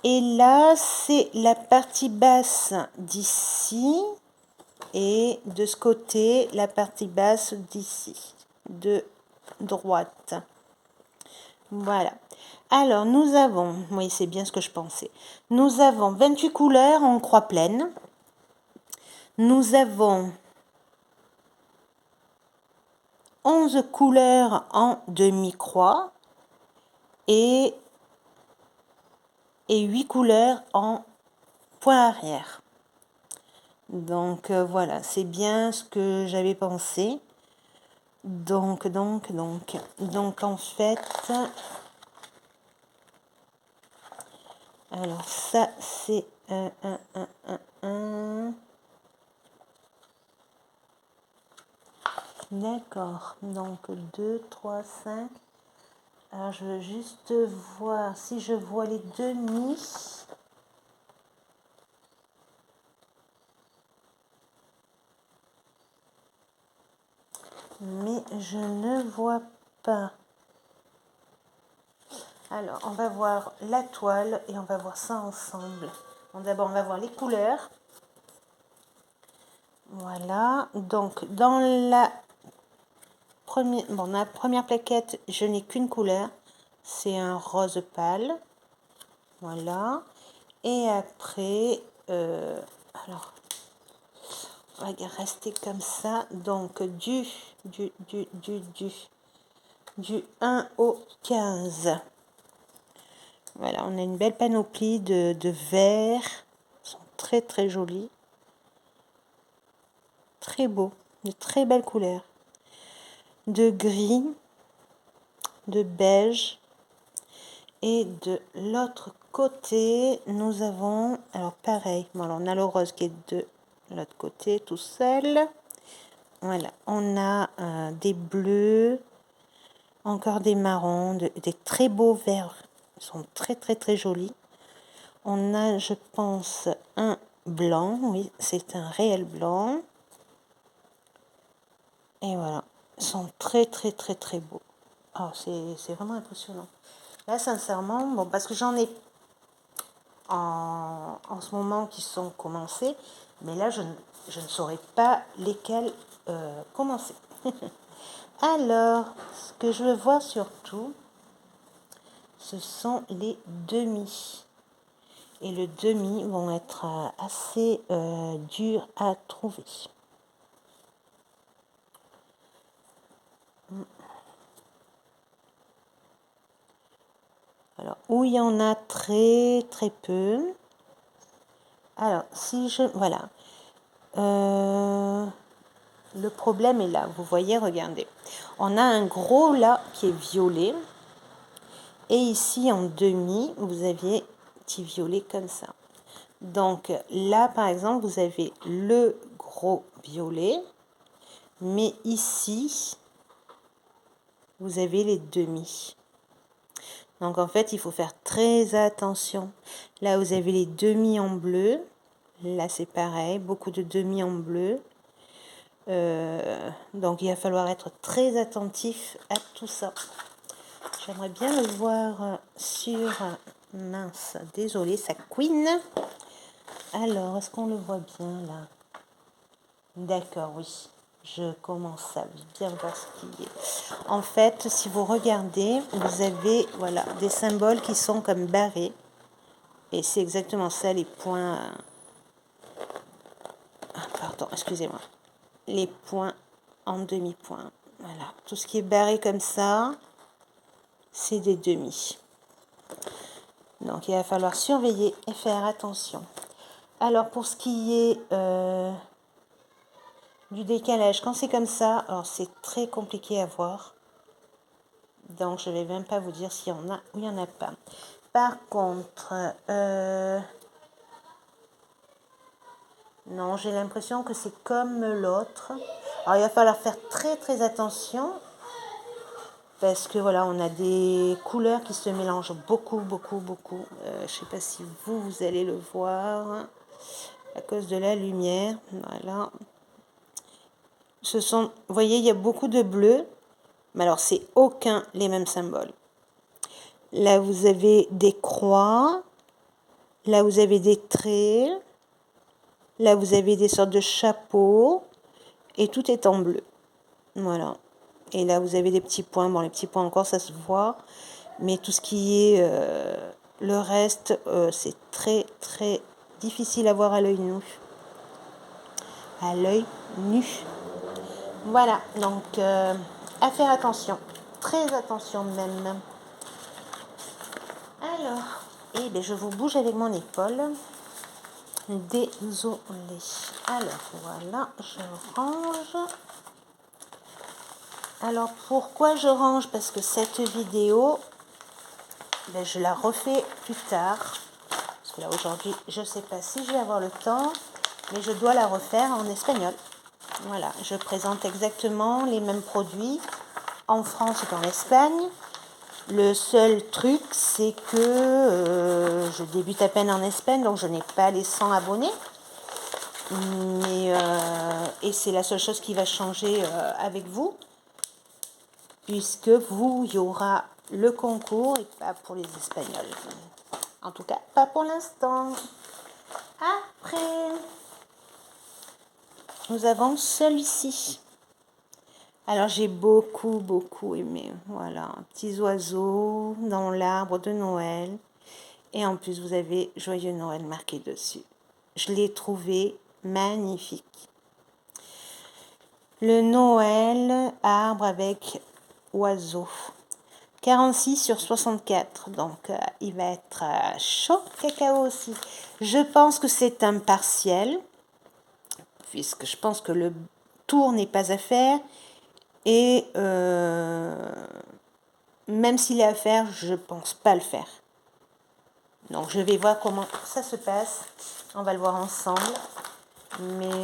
Et là, c'est la partie basse d'ici. Et de ce côté, la partie basse d'ici, de droite. Voilà. Alors, nous avons, oui, c'est bien ce que je pensais. Nous avons 28 couleurs en croix pleine. Nous avons 11 couleurs en demi-croix et 8 couleurs en point arrière. Donc, voilà, c'est bien ce que j'avais pensé. Donc, en fait... Alors, ça, c'est D'accord. Donc, 2, 3, 5. Alors, je veux juste voir si je vois les demi. mais je ne vois pas. Alors, on va voir la toile et on va voir ça ensemble. Bon, d'abord, on va voir les couleurs. Voilà, donc dans la première plaquette, je n'ai qu'une couleur, c'est un rose pâle. Voilà, et après, alors, on va rester comme ça, donc du 1 au 15. Voilà, on a une belle panoplie de verts, ils sont très très jolis, très beaux, de très belles couleurs, de gris, de beige, et de l'autre côté, nous avons, alors pareil, voilà, on a le rose qui est de l'autre côté tout seul. Voilà, on a des bleus, encore des marrons, des très beaux verts, ils sont très très très jolis. On a, je pense, un blanc, oui, c'est un réel blanc. Et voilà, ils sont très très très très beaux. Oh, c'est vraiment impressionnant. Là, sincèrement, bon, parce que j'en ai en ce moment qui sont commencés, mais là, je ne saurais pas lesquels commencer. Alors, ce que je veux voir surtout, ce sont les demi. Et le demi vont être assez durs à trouver. Alors, où il y en a très très peu. Alors, si je... Voilà. Le problème est là. Vous voyez, regardez. On a un gros là qui est violet. Et ici, en demi, vous aviez petit violet comme ça. Donc là, par exemple, vous avez le gros violet. Mais ici, vous avez les demi. Donc en fait, il faut faire très attention. Là, vous avez les demi en bleu. Là, c'est pareil, beaucoup de demi en bleu. Donc il va falloir être très attentif à tout ça. J'aimerais bien le voir sur... mince, désolé, ça couine. Alors, est-ce qu'on le voit bien là? D'accord, oui. Je commence à bien voir ce qui est. En fait, si vous regardez, vous avez voilà, des symboles qui sont comme barrés. Et c'est exactement ça, les points... Ah, pardon, excusez-moi. Les points en demi-point. Voilà, tout ce qui est barré comme ça, c'est des demi. Donc, il va falloir surveiller et faire attention. Alors, pour ce qui est du décalage, quand c'est comme ça, alors c'est très compliqué à voir. Donc, je ne vais même pas vous dire s'il y en a ou il n'y en a pas. Par contre, non, j'ai l'impression que c'est comme l'autre. Alors, il va falloir faire très très attention. Parce que voilà, on a des couleurs qui se mélangent beaucoup, beaucoup, beaucoup. Je ne sais pas si vous allez le voir à cause de la lumière. Voilà. Ce sont, vous voyez, il y a beaucoup de bleu, mais alors c'est aucun les mêmes symboles. Là, vous avez des croix. Là, vous avez des traits. Là, vous avez des sortes de chapeaux. Et tout est en bleu. Voilà. Et là, vous avez des petits points. Bon, les petits points encore, ça se voit. Mais tout ce qui est le reste, c'est très, très difficile à voir à l'œil nu. À l'œil nu. Voilà. Donc, à faire attention. Très attention même. Alors, eh bien, je vous bouge avec mon épaule. Désolée. Alors, voilà, je range. Alors, pourquoi je range? Parce que cette vidéo, ben, je la refais plus tard. Parce que là, aujourd'hui, je ne sais pas si je vais avoir le temps, mais je dois la refaire en espagnol. Voilà, je présente exactement les mêmes produits en France et en Espagne. Le seul truc, c'est que je débute à peine en Espagne, donc je n'ai pas les 100 abonnés. Mais, et c'est la seule chose qui va changer avec vous. puisque il y aura le concours et pas pour les Espagnols. En tout cas, pas pour l'instant. Après, nous avons celui-ci. Alors, j'ai beaucoup aimé. Voilà, petits oiseaux dans l'arbre de Noël. Et en plus, vous avez Joyeux Noël marqué dessus. Je l'ai trouvé magnifique. Le Noël, arbre avec oiseaux. 46 sur 64. Donc, il va être chaud cacao aussi. Je pense que c'est un partiel, puisque je pense que le tour n'est pas à faire. Et même s'il est à faire, je pense pas le faire. Donc, je vais voir comment ça se passe. On va le voir ensemble. Mais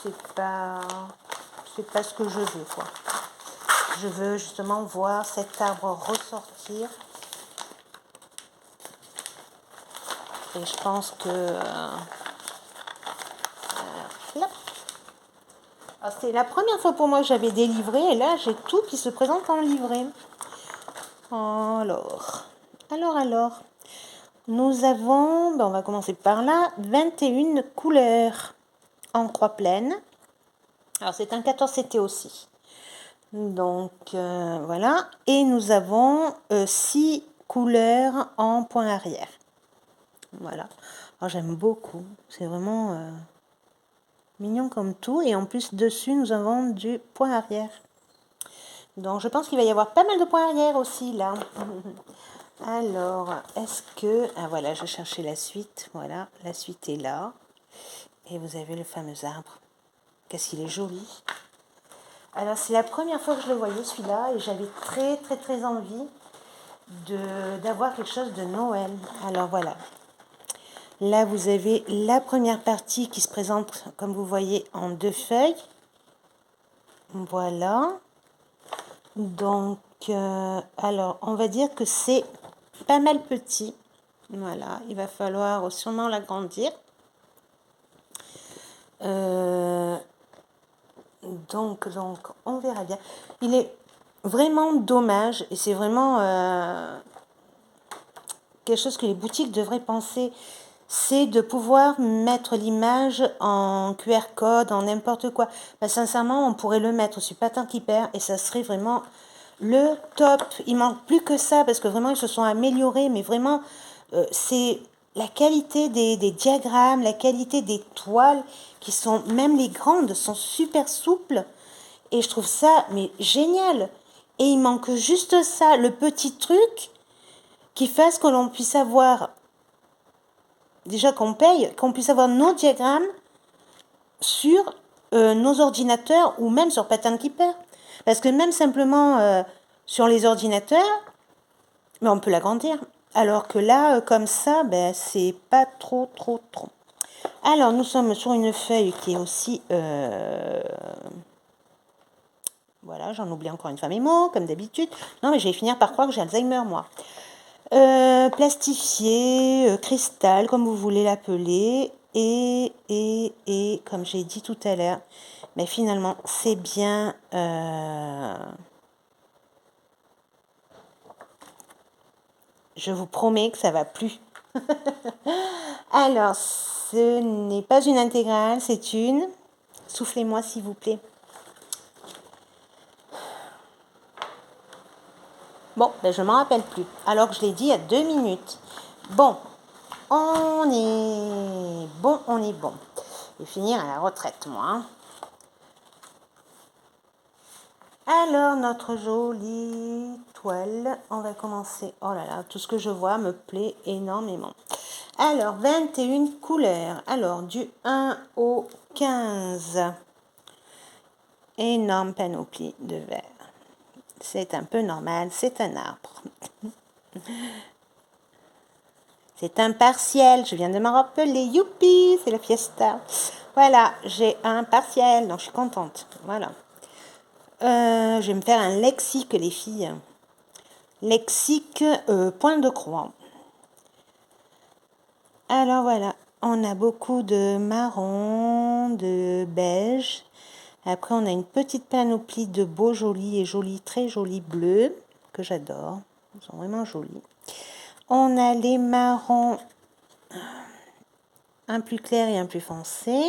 c'est pas ce que je veux, quoi. Je veux justement voir cet arbre ressortir. Et je pense que... là. C'est la première fois pour moi que j'avais des livrets. Et là, j'ai tout qui se présente en livret. Alors. Nous avons, on va commencer par là, 21 couleurs en croix pleine. Alors, c'est un 14 CT aussi. Donc, voilà. Et nous avons 6 couleurs en point arrière. Voilà. Alors, j'aime beaucoup. C'est vraiment mignon comme tout. Et en plus, dessus, nous avons du point arrière. Donc, je pense qu'il va y avoir pas mal de points arrière aussi, là. Alors, est-ce que... Ah, voilà, je cherchais la suite. Voilà, la suite est là. Et vous avez le fameux arbre. Qu'est-ce qu'il est joli. Alors, c'est la première fois que je le voyais, celui-là. Et j'avais très envie d'avoir quelque chose de Noël. Alors, voilà. Là, vous avez la première partie qui se présente, comme vous voyez, en 2 feuilles. Voilà. Donc, alors, on va dire que c'est pas mal petit. Voilà, il va falloir sûrement l'agrandir. Donc, on verra bien. Il est vraiment dommage, et c'est vraiment quelque chose que les boutiques devraient penser, c'est de pouvoir mettre l'image en QR code, en n'importe quoi. Ben, sincèrement, on pourrait le mettre sur Patin qui perd, et ça serait vraiment le top. Il manque plus que ça, parce que vraiment, ils se sont améliorés, mais vraiment, c'est la qualité des diagrammes, la qualité des toiles, qui sont, même les grandes, sont super souples. Et je trouve ça, mais génial. Et il manque juste ça, le petit truc qui fasse que l'on puisse avoir, déjà qu'on paye, qu'on puisse avoir nos diagrammes sur nos ordinateurs ou même sur Pattern Keeper. Parce que même simplement sur les ordinateurs, mais on peut l'agrandir. Alors que là, comme ça, ben, c'est pas trop. Alors, nous sommes sur une feuille qui est aussi... voilà, j'en oublie encore une fois mes mots, comme d'habitude. Non, mais je vais finir par croire que j'ai Alzheimer, moi. Plastifié, cristal, comme vous voulez l'appeler. Et comme j'ai dit tout à l'heure, mais finalement, c'est bien... je vous promets que ça va plus. Alors, ce n'est pas une intégrale, c'est une... Soufflez-moi, s'il vous plaît. Bon, ben je ne m'en rappelle plus. Alors que je l'ai dit il y a 2 minutes. Bon, on est bon. Je vais finir à la retraite, moi. Hein. Alors, notre jolie toile, on va commencer. Oh là là, tout ce que je vois me plaît énormément. Alors, 21 couleurs. Alors, du 1 au 15. Énorme panoplie de vert. C'est un peu normal, c'est un arbre. C'est un partiel, je viens de m'en rappeler. Youpi, c'est la fiesta. Voilà, j'ai un partiel, donc je suis contente. Voilà. Je vais me faire un lexique, les filles. Lexique, point de croix. Alors voilà, on a beaucoup de marron, de beige, Après, on a une petite panoplie de beaux jolis et jolis, très jolis bleus, que j'adore. Ils sont vraiment jolis. On a les marrons, un plus clair et un plus foncé.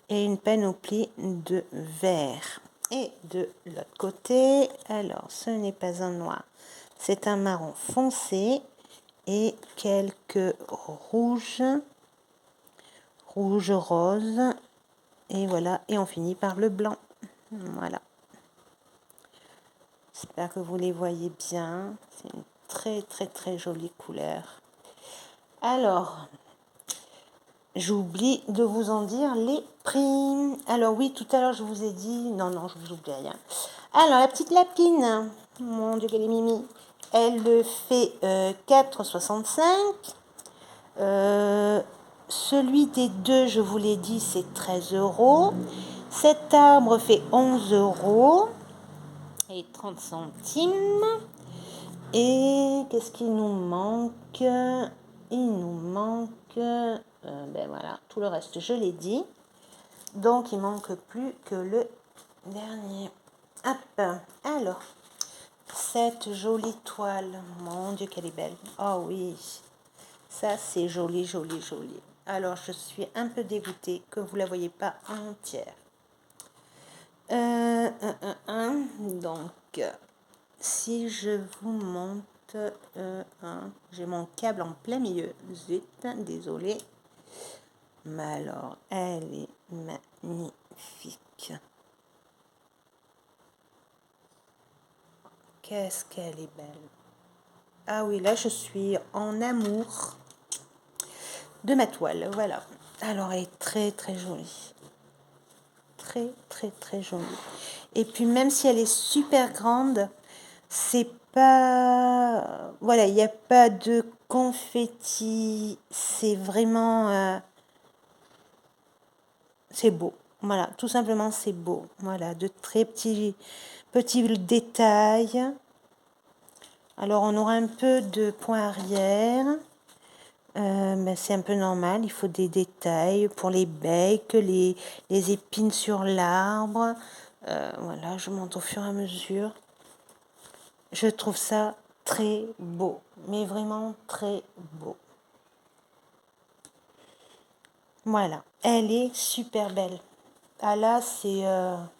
Et une panoplie de vert. Et de l'autre côté, alors, ce n'est pas un noir. C'est un marron foncé et quelques rouges, rose. Et voilà, et on finit par le blanc. Voilà. J'espère que vous les voyez bien. C'est une très très très jolie couleur. Alors, j'oublie de vous en dire les prix. Alors oui, tout à l'heure je vous ai dit... Non, je vous oublie rien. Alors, la petite lapine, mon Dieu, qu'elle est mimi. Elle fait 4,65. Celui des deux, je vous l'ai dit, c'est 13 €. Cet arbre fait 11 € et 30 centimes. Et qu'est-ce qu'il nous manque? Il nous manque... ben voilà, tout le reste, je l'ai dit. Donc, il manque plus que le dernier. Hop, alors, cette jolie toile. Mon Dieu, qu'elle est belle. Oh oui, ça, c'est joli, joli, joli. Alors, je suis un peu dégoûtée que vous ne la voyez pas entière. Donc, si je vous monte... j'ai mon câble en plein milieu. Zut, désolé. Mais alors, elle est magnifique. Qu'est-ce qu'elle est belle. Ah oui, là, je suis en amour de ma toile. Voilà. Alors, elle est très, très jolie. Très, très, très jolie. Et puis, même si elle est super grande, c'est pas... Voilà, il n'y a pas de confetti. C'est vraiment... c'est beau. Voilà, tout simplement, c'est beau. Voilà, de très petits détails. Alors, on aura un peu de point arrière. Ben, c'est un peu normal. Il faut des détails pour les becs, les épines sur l'arbre. Voilà, je monte au fur et à mesure. Je trouve ça très beau. Mais vraiment très beau. Voilà, elle est super belle. Ah là, c'est un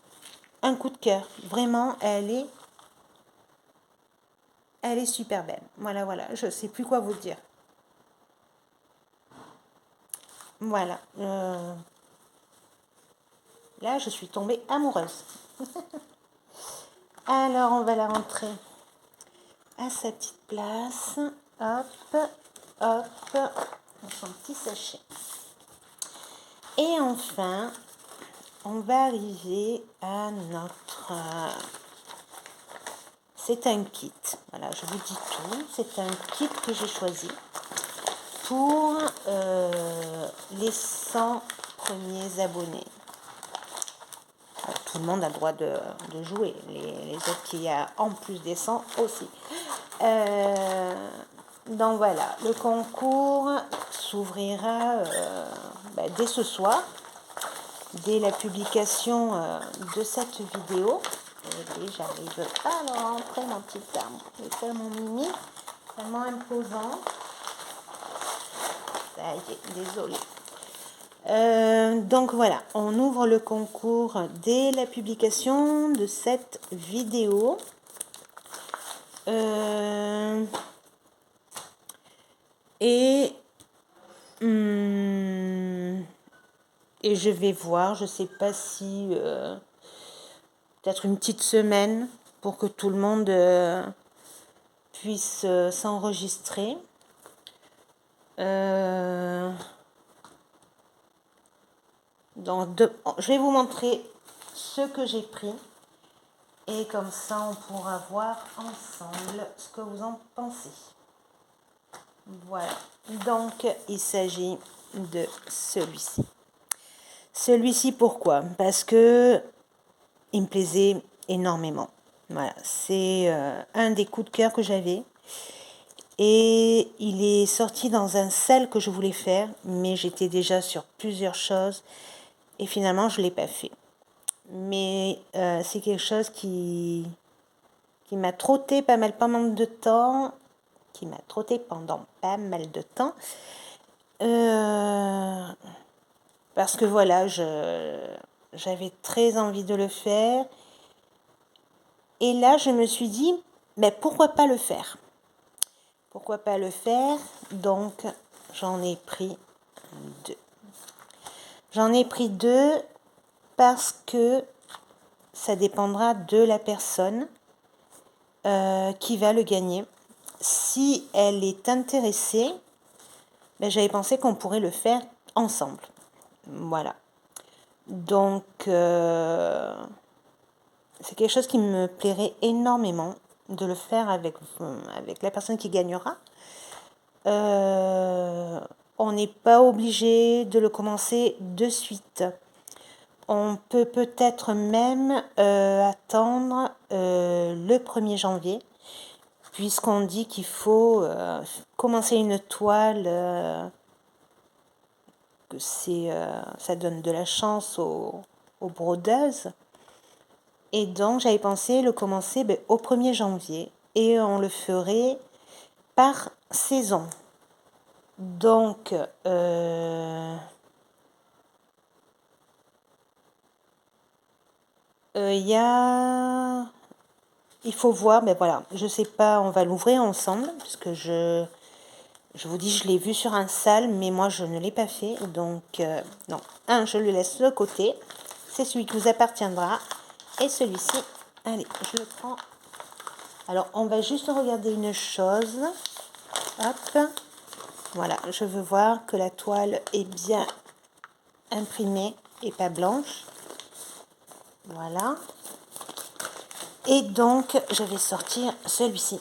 coup de cœur. Vraiment, elle est super belle. Voilà. Je sais plus quoi vous dire. Voilà. Là, je suis tombée amoureuse. Alors, on va la rentrer à sa petite place. Hop, hop, dans son petit sachet. Et enfin, on va arriver à notre... c'est un kit. Voilà, je vous dis tout. C'est un kit que j'ai choisi pour les 100 premiers abonnés. Tout le monde a le droit de jouer. Les autres qu'il y a en plus des 100 aussi. Donc voilà, le concours s'ouvrira dès ce soir, dès la publication de cette vidéo. Et j'arrive pas à le rentrer, mon petit arbre. Il est tellement mimi, tellement imposant. Ça y est, désolé. Donc voilà, on ouvre le concours dès la publication de cette vidéo. Et je vais voir, je sais pas si peut-être une petite semaine pour que tout le monde puisse s'enregistrer. Donc, je vais vous montrer ce que j'ai pris et comme ça on pourra voir ensemble ce que vous en pensez. Voilà, donc il s'agit de celui-ci. Celui-ci, pourquoi? Parce que il me plaisait énormément. Voilà, c'est un des coups de cœur que j'avais. Et il est sorti dans un sel que je voulais faire, mais j'étais déjà sur plusieurs choses. Et finalement, je ne l'ai pas fait. mais c'est quelque chose qui m'a trotté pas mal de temps, parce que voilà, j'avais très envie de le faire. Et là, je me suis dit, mais pourquoi pas le faire? Pourquoi pas le faire? Donc, j'en ai pris 2. J'en ai pris 2 parce que ça dépendra de la personne qui va le gagner. Si elle est intéressée, ben, j'avais pensé qu'on pourrait le faire ensemble. Voilà. Donc, c'est quelque chose qui me plairait énormément de le faire avec la personne qui gagnera. On n'est pas obligé de le commencer de suite. On peut peut-être même attendre le 1er janvier, puisqu'on dit qu'il faut commencer une toile, que ça donne de la chance aux brodeuses. Et donc, j'avais pensé le commencer au 1er janvier. Et on le ferait par saison. Donc, il faut voir, mais voilà, je sais pas, on va l'ouvrir ensemble, puisque je vous dis, je l'ai vu sur un salle, mais moi, je ne l'ai pas fait. Donc, non. Je le laisse de côté. C'est celui qui vous appartiendra. Et celui-ci, allez, je le prends. Alors, on va juste regarder une chose. Hop. Voilà, je veux voir que la toile est bien imprimée et pas blanche. Voilà. Et donc, je vais sortir celui-ci.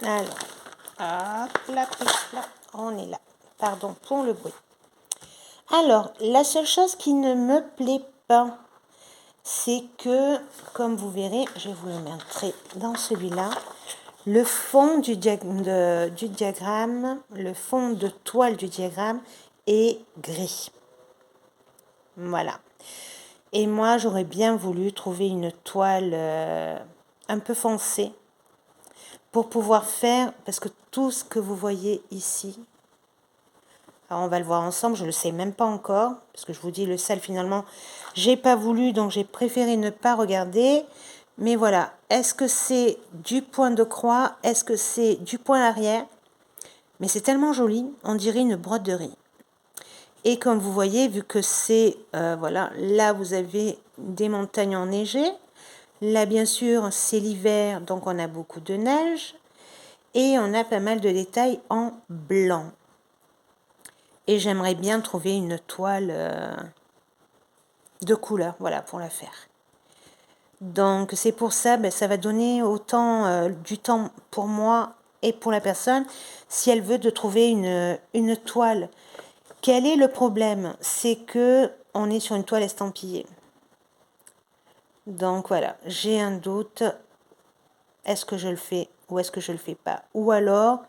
Alors, hop là, on est là. Pardon pour le bruit. Alors, la seule chose qui ne me plaît pas, c'est que, comme vous verrez, je vais vous le montrer dans celui-là, le fond du diagramme, le fond de toile du diagramme est gris. Voilà. Et moi, j'aurais bien voulu trouver une toile un peu foncée pour pouvoir faire, parce que tout ce que vous voyez ici, alors on va le voir ensemble, je ne le sais même pas encore, parce que je vous dis, le sel finalement, j'ai pas voulu, donc j'ai préféré ne pas regarder. Mais voilà, est-ce que c'est du point de croix? Est-ce que c'est du point arrière? Mais c'est tellement joli, on dirait une broderie. Et comme vous voyez, vu que c'est, voilà, là vous avez des montagnes enneigées. Là, bien sûr, c'est l'hiver, donc on a beaucoup de neige. Et on a pas mal de détails en blanc. Et j'aimerais bien trouver une toile de couleur, voilà, pour la faire. Donc, c'est pour ça, ça va donner autant du temps pour moi et pour la personne, si elle veut de trouver une toile. Quel est le problème? C'est que on est sur une toile estampillée. Donc voilà, j'ai un doute. Est-ce que je le fais ou est-ce que je le fais pas? Ou alors,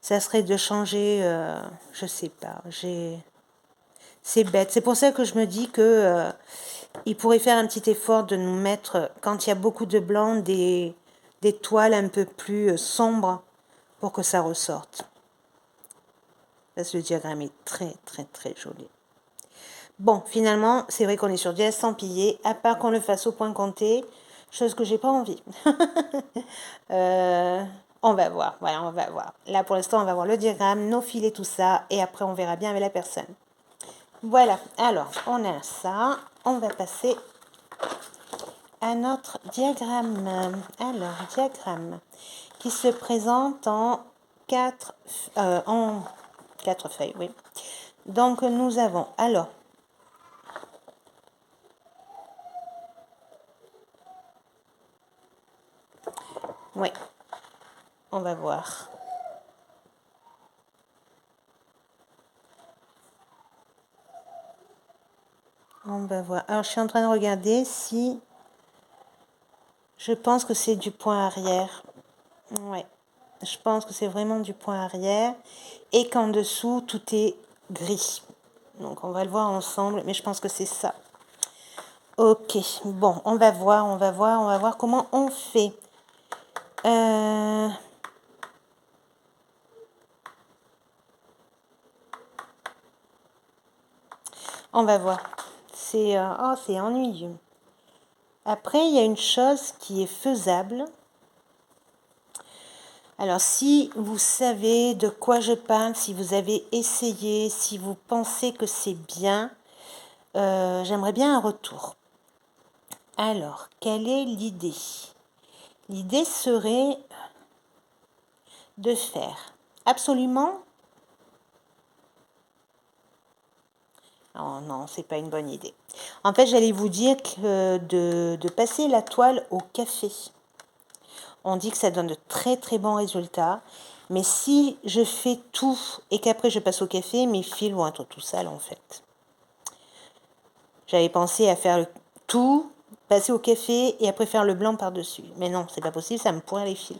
ça serait de changer, je sais pas. C'est bête. C'est pour ça que je me dis que il pourrait faire un petit effort de nous mettre, quand il y a beaucoup de blanc, des toiles un peu plus sombres pour que ça ressorte. Parce que le diagramme est très très très joli. Bon, finalement, c'est vrai qu'on est sur du estampillé, à part qu'on le fasse au point compté, chose que j'ai pas envie. On va voir, voilà, on va voir. Là, pour l'instant, on va voir le diagramme, nos filets, tout ça, et après, on verra bien avec la personne. Voilà, alors, on a ça. On va passer à notre diagramme. Alors, diagramme qui se présente en 4 feuilles, oui. Donc, nous avons, alors, oui, on va voir. On va voir. Alors, je suis en train de regarder si... Je pense que c'est du point arrière. Ouais. Je pense que c'est vraiment du point arrière. Et qu'en dessous, tout est gris. Donc, on va le voir ensemble. Mais je pense que c'est ça. Ok, bon, on va voir comment on fait. On va voir. C'est c'est ennuyeux. Après, il y a une chose qui est faisable. Alors, si vous savez de quoi je parle, si vous avez essayé, si vous pensez que c'est bien, j'aimerais bien un retour. Alors, quelle est l'idée? L'idée serait de faire absolument... Oh non, c'est pas une bonne idée. En fait, j'allais vous dire que de passer la toile au café. On dit que ça donne de très très bons résultats. Mais si je fais tout et qu'après je passe au café, mes fils vont être tout sales en fait. J'avais pensé à faire tout, passer au café et après faire le blanc par-dessus. Mais non, c'est pas possible, ça me pourrait les fils.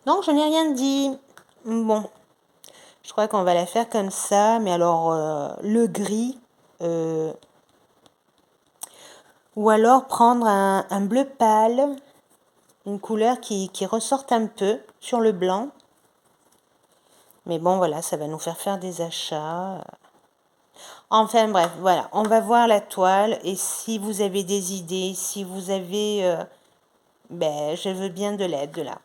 Donc je n'ai rien dit. Bon, je crois qu'on va la faire comme ça. Mais alors, le gris... ou alors prendre un bleu pâle, une couleur qui ressorte un peu sur le blanc. Mais bon, voilà, ça va nous faire des achats. Enfin bref, voilà, on va voir la toile. Et si vous avez des idées, si vous avez... ben, je veux bien de l'aide là.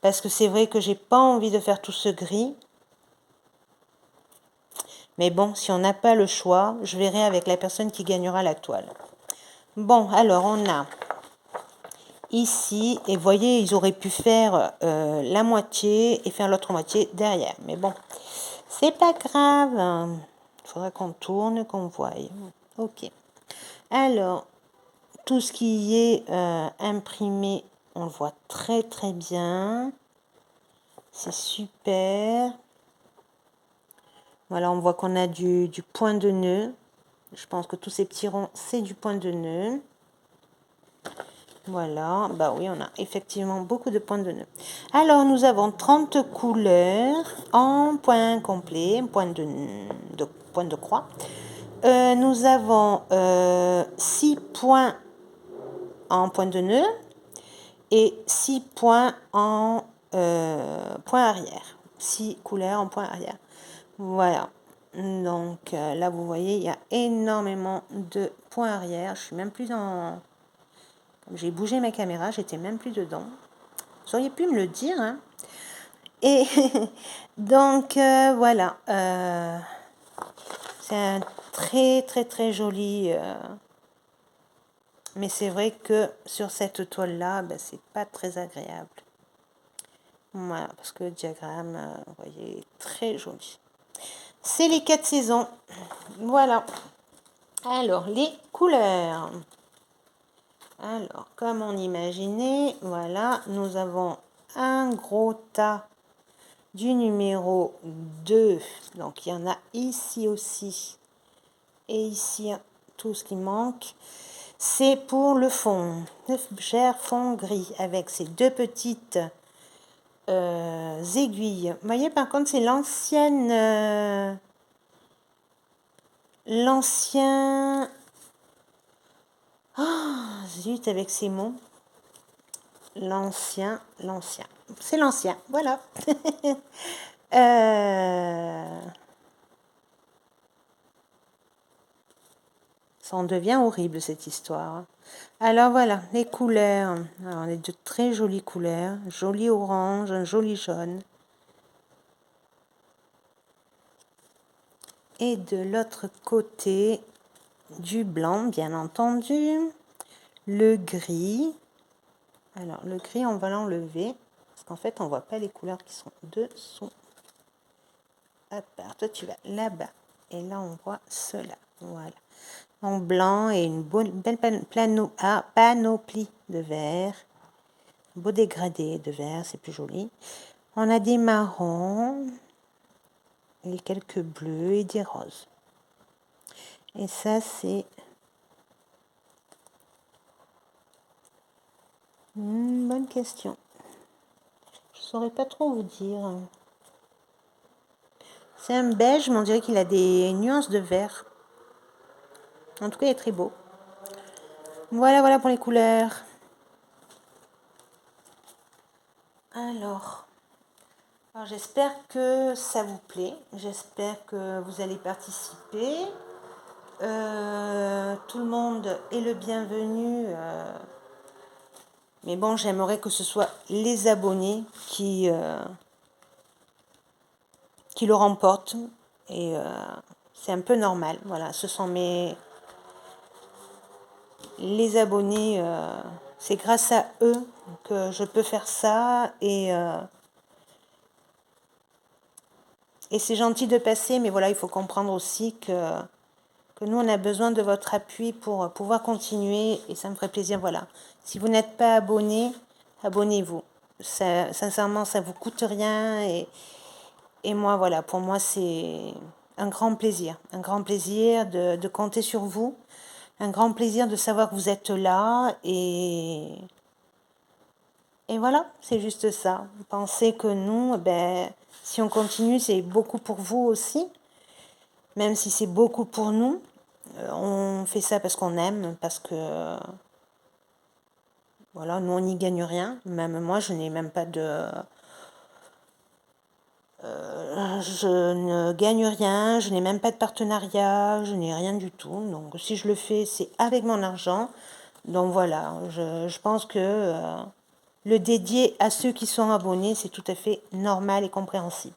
Parce que c'est vrai que j'ai pas envie de faire tout ce gris. Mais bon, si on n'a pas le choix, je verrai avec la personne qui gagnera la toile. Bon, alors on a ici, et vous voyez, ils auraient pu faire la moitié et faire l'autre moitié derrière. Mais bon, c'est pas grave. Il faudra qu'on tourne, qu'on voie. Ok. Alors, tout ce qui est imprimé, on le voit très très bien. C'est super. Voilà, on voit qu'on a du point de nœud. Je pense que tous ces petits ronds, c'est du point de nœud. Voilà, bah oui, on a effectivement beaucoup de points de nœud. Alors, nous avons 30 couleurs en point complet, point de croix. Nous avons 6 points en point de nœud et 6 points en point arrière. 6 couleurs en point arrière. Voilà. Donc là, vous voyez, il y a énormément de points arrière. Je suis même plus dans... J'ai bougé ma caméra, j'étais même plus dedans. Vous auriez pu me le dire. Hein. Et donc, voilà. C'est un très, très, très joli... mais c'est vrai que sur cette toile-là, ben, c'est pas très agréable. Voilà, parce que le diagramme, vous voyez, est très joli. C'est les 4 saisons. Voilà. Alors, les couleurs. Alors, comme on imaginait, voilà, nous avons un gros tas du numéro 2. Donc, il y en a ici aussi. Et ici, tout ce qui manque. C'est pour le fond. Le cher fond gris avec ces deux petites aiguilles. Vous voyez, par contre, c'est l'ancien... Oh, zut, avec ces mots. L'ancien. C'est l'ancien, voilà. Ça en devient horrible, cette histoire. Alors voilà, les couleurs. Alors, on a de très jolies couleurs. Joli orange, un joli jaune. Et de l'autre côté, du blanc, bien entendu. Le gris. Alors, le gris, on va l'enlever. Parce qu'en fait, on ne voit pas les couleurs qui sont dessous. Hop, alors toi, tu vas là-bas. Et là, on voit cela. Voilà. En blanc et une belle panoplie de vert. Beau dégradé de vert, c'est plus joli. On a des marrons. Et quelques bleus et des roses. Et ça, c'est une bonne question. Je ne saurais pas trop vous dire. C'est un beige, mais on dirait qu'il a des nuances de vert. En tout cas, il est très beau. Voilà, voilà pour les couleurs. Alors j'espère que ça vous plaît. J'espère que vous allez participer. Tout le monde est le bienvenu. Mais bon, j'aimerais que ce soit les abonnés qui le remportent. Et c'est un peu normal. Voilà, ce sont les abonnés. C'est grâce à eux que je peux faire ça. Et c'est gentil de passer, mais voilà, il faut comprendre aussi que nous, on a besoin de votre appui pour pouvoir continuer. Et ça me ferait plaisir, voilà. Si vous n'êtes pas abonné, abonnez-vous. Sincèrement, ça ne vous coûte rien. Et moi, voilà, pour moi, c'est un grand plaisir. Un grand plaisir de compter sur vous. Un grand plaisir de savoir que vous êtes là. Et voilà, c'est juste ça. Vous pensez que nous, ben, si on continue, c'est beaucoup pour vous aussi. Même si c'est beaucoup pour nous, on fait ça parce qu'on aime, parce que voilà, nous on n'y gagne rien. Même moi, je n'ai même pas de... je ne gagne rien, je n'ai même pas de partenariat, je n'ai rien du tout. Donc si je le fais, c'est avec mon argent. Donc voilà, je pense que le dédier à ceux qui sont abonnés, c'est tout à fait normal et compréhensible.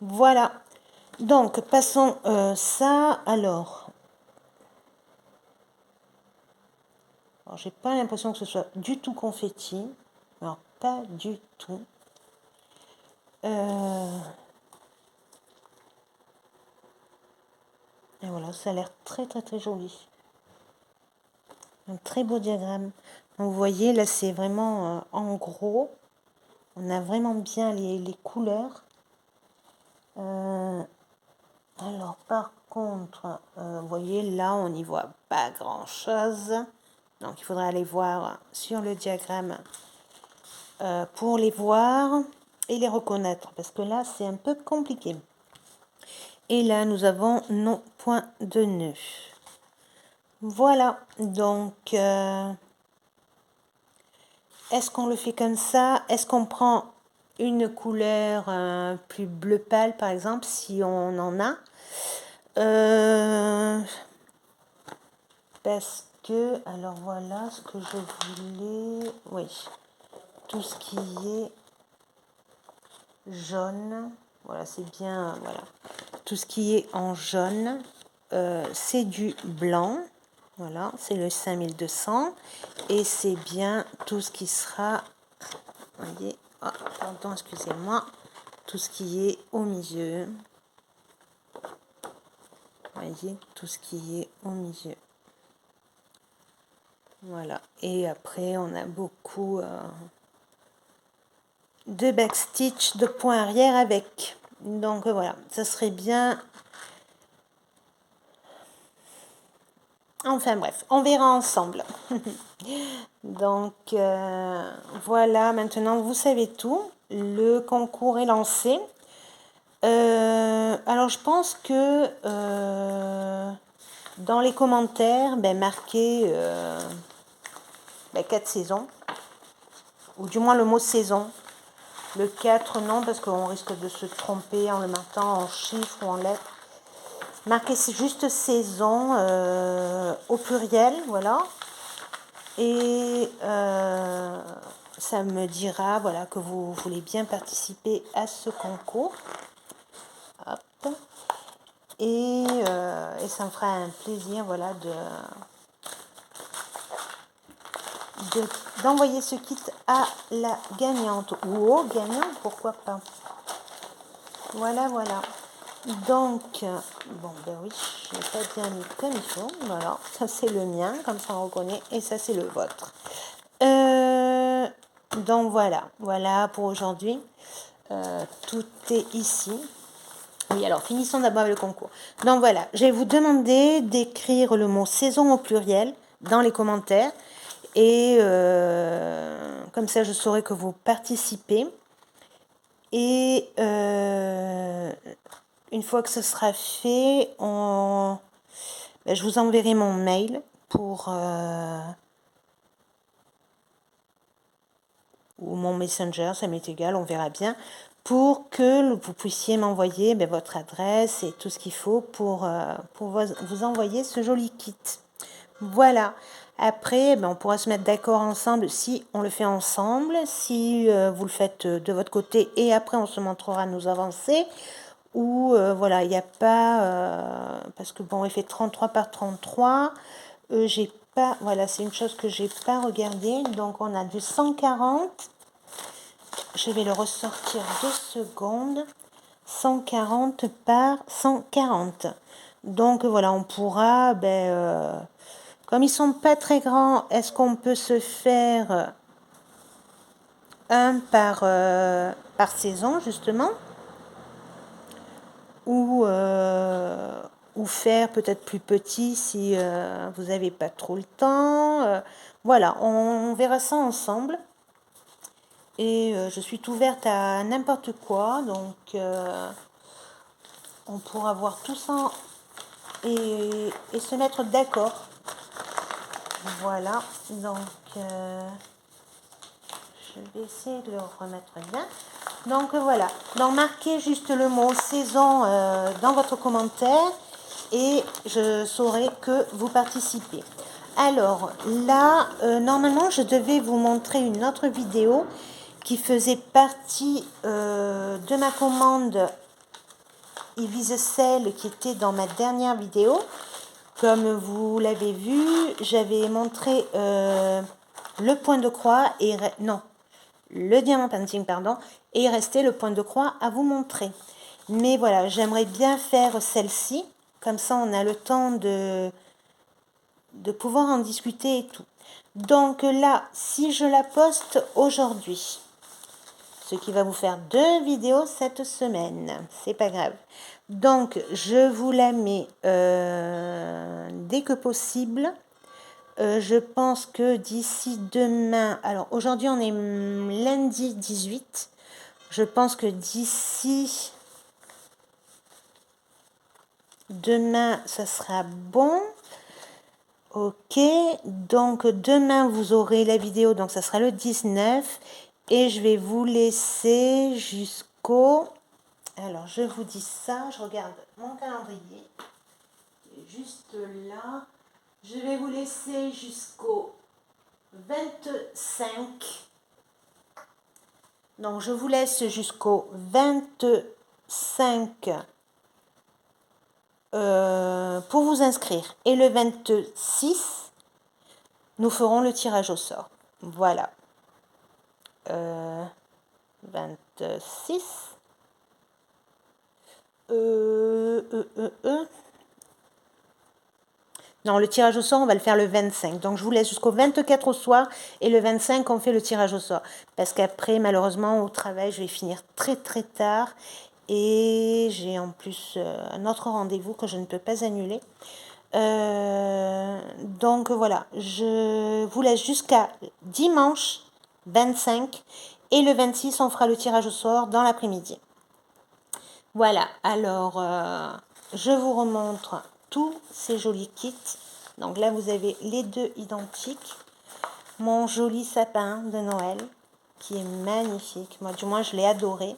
Voilà. Donc, passons ça. Alors, j'ai pas l'impression que ce soit du tout confetti. Alors, pas du tout. Et voilà, ça a l'air très très très joli. Un très beau diagramme. Donc, vous voyez, là, c'est vraiment en gros. On a vraiment bien les couleurs. Alors, par contre, vous voyez, là, on n'y voit pas grand-chose. Donc, il faudra aller voir sur le diagramme pour les voir et les reconnaître. Parce que là, c'est un peu compliqué. Et là, nous avons nos points de nœud. Voilà, donc, est-ce qu'on le fait comme ça? Est-ce qu'on prend une couleur plus bleu pâle, par exemple, si on en a? Parce que, alors voilà ce que je voulais, oui, tout ce qui est jaune, voilà, c'est bien, voilà, tout ce qui est en jaune, c'est du blanc, voilà, c'est le 5200, et c'est bien tout ce qui sera, voyez, oh, pardon, excusez-moi, tout ce qui est au milieu, voyez, tout ce qui est au milieu. Voilà, et après on a beaucoup de backstitch, de points arrière avec. Donc voilà, ça serait bien. Enfin bref, on verra ensemble. Donc voilà, maintenant vous savez tout. Le concours est lancé. Alors je pense que dans les commentaires, ben, marquez 4 saisons. Ou du moins le mot saison. Le 4, non, parce qu'on risque de se tromper en le mettant en chiffres ou en lettres. Marquez juste saison au pluriel, voilà. Et ça me dira voilà, que vous voulez bien participer à ce concours. Hop. Et ça me fera un plaisir voilà, d'envoyer ce kit à la gagnante ou au gagnant, pourquoi pas. Voilà, voilà. Donc, bon, ben oui, je n'ai pas bien mis comme il faut. Voilà, ça c'est le mien, comme ça on reconnaît, et ça c'est le vôtre. Donc voilà, voilà pour aujourd'hui. Tout est ici. Oui, alors finissons d'abord avec le concours. Donc voilà, je vais vous demander d'écrire le mot saison au pluriel dans les commentaires. Et comme ça, je saurai que vous participez. Et une fois que ce sera fait, je vous enverrai mon mail pour ou mon Messenger, ça m'est égal, on verra bien, pour que vous puissiez m'envoyer votre adresse et tout ce qu'il faut pour vous envoyer ce joli kit. Voilà. Après, on pourra se mettre d'accord ensemble si on le fait ensemble, si vous le faites de votre côté et après on se montrera nos avancées. Ou voilà, il n'y a pas, parce que bon, il fait 33 par 33, j'ai pas, voilà, c'est une chose que j'ai pas regardé, donc on a du 140, je vais le ressortir 2 secondes, 140 par 140, donc voilà, on pourra, comme ils sont pas très grands, est-ce qu'on peut se faire un par saison, justement, ou faire peut-être plus petit si vous n'avez pas trop le temps. Voilà, on verra ça ensemble. Et je suis ouverte à n'importe quoi, donc on pourra voir tout ça et se mettre d'accord. Voilà, donc je vais essayer de le remettre bien. Donc voilà, donc marquez juste le mot saison dans votre commentaire et je saurai que vous participez. Alors là, normalement je devais vous montrer une autre vidéo qui faisait partie de ma commande Ibis Cell qui était dans ma dernière vidéo. Comme vous l'avez vu, j'avais montré le point de croix et non, le diamant painting, pardon, et il restait le point de croix à vous montrer. Mais voilà, j'aimerais bien faire celle-ci, comme ça on a le temps de pouvoir en discuter et tout. Donc là, si je la poste aujourd'hui, ce qui va vous faire 2 vidéos cette semaine, c'est pas grave. Donc je vous la mets dès que possible. Je pense que d'ici demain, alors aujourd'hui on est lundi 18, je pense que d'ici demain ça sera bon. Ok, donc demain vous aurez la vidéo, donc ça sera le 19 et je vais vous laisser jusqu'au, alors je vous dis ça, je regarde mon calendrier, juste là, je vais vous laisser jusqu'au 25. Donc je vous laisse jusqu'au 25 pour vous inscrire. Et le 26, nous ferons le tirage au sort. Voilà. 26. Non, le tirage au sort, on va le faire le 25. Donc, je vous laisse jusqu'au 24 au soir. Et le 25, on fait le tirage au sort. Parce qu'après, malheureusement, au travail, je vais finir très, très tard. Et j'ai en plus un autre rendez-vous que je ne peux pas annuler. Donc, voilà. Je vous laisse jusqu'à dimanche 25. Et le 26, on fera le tirage au sort dans l'après-midi. Voilà. Alors, je vous remontre tous ces jolis kits. Donc là, vous avez les 2 identiques. Mon joli sapin de Noël, qui est magnifique. Moi, du moins, je l'ai adoré.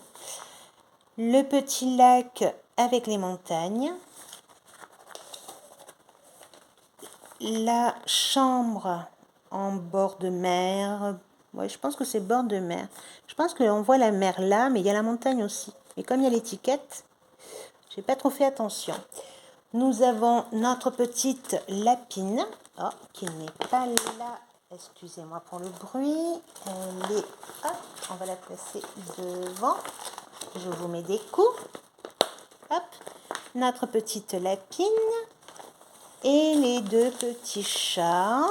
Le petit lac avec les montagnes. La chambre en bord de mer. Ouais, je pense que c'est bord de mer. Je pense qu'on voit la mer là, mais il y a la montagne aussi. Et comme il y a l'étiquette, j'ai pas trop fait attention. Nous avons notre petite lapine, qui n'est pas là, excusez-moi pour le bruit, elle est, hop, on va la placer devant, je vous mets des coups, hop, notre petite lapine, et les 2 petits chats,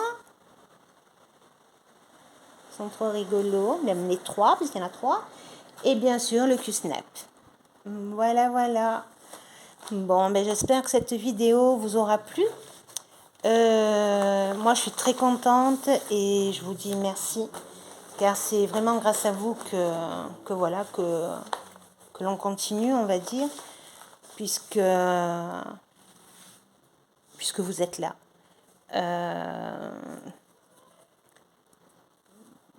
ils sont trop rigolos, même les 3, puisqu'il y en a 3, et bien sûr le Q-Snap. Voilà, voilà. Bon, j'espère que cette vidéo vous aura plu. Moi, je suis très contente et je vous dis merci, car c'est vraiment grâce à vous que voilà que l'on continue, on va dire, puisque vous êtes là. Euh,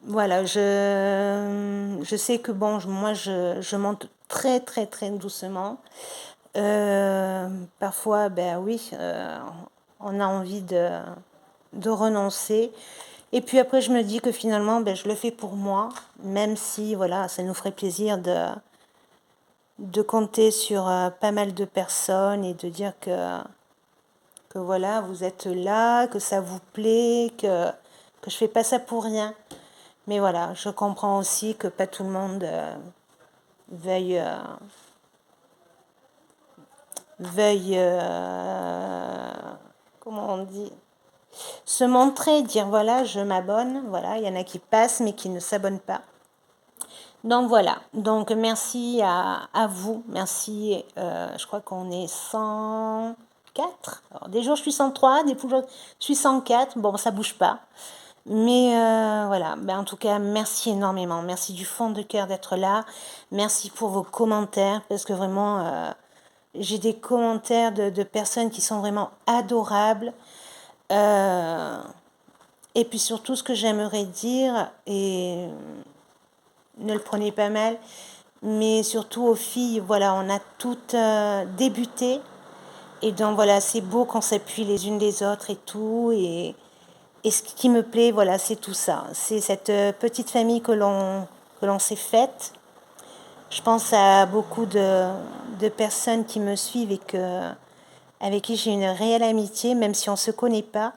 voilà, je sais que bon, moi je monte très très très doucement. Parfois, ben oui, on a envie de renoncer. Et puis après, je me dis que finalement, ben, je le fais pour moi, même si voilà, ça nous ferait plaisir de compter sur pas mal de personnes et de dire que voilà, vous êtes là, que ça vous plaît, que je fais pas ça pour rien. Mais voilà, je comprends aussi que pas tout le monde veuille, veuille comment on dit, se montrer, dire voilà, je m'abonne. Voilà, il y en a qui passent mais qui ne s'abonnent pas. Donc voilà, donc merci à vous, merci, je crois qu'on est 104. Alors, des jours je suis 103, des jours je suis 104, bon ça bouge pas. Mais voilà, ben, en tout cas merci énormément, merci du fond de cœur d'être là, merci pour vos commentaires, parce que vraiment j'ai des commentaires de personnes qui sont vraiment adorables. Euh, et puis surtout ce que j'aimerais dire, et ne le prenez pas mal, mais surtout aux filles, voilà, on a toutes débuté. Et donc voilà, c'est beau qu'on s'appuie les unes les autres et tout. Et ce qui me plaît, voilà, c'est tout ça. C'est cette petite famille que l'on s'est faite. Je pense à beaucoup de personnes qui me suivent et avec qui j'ai une réelle amitié, même si on ne se connaît pas.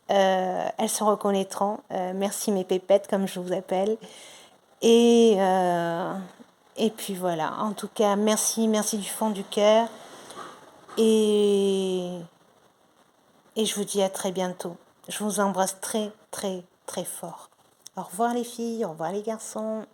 Elles se reconnaîtront. Merci mes pépettes, comme je vous appelle. Et, euh, et puis voilà, en tout cas, merci, merci du fond du cœur. Et, et je vous dis à très bientôt. Je vous embrasse très, très, très fort. Au revoir les filles, au revoir les garçons.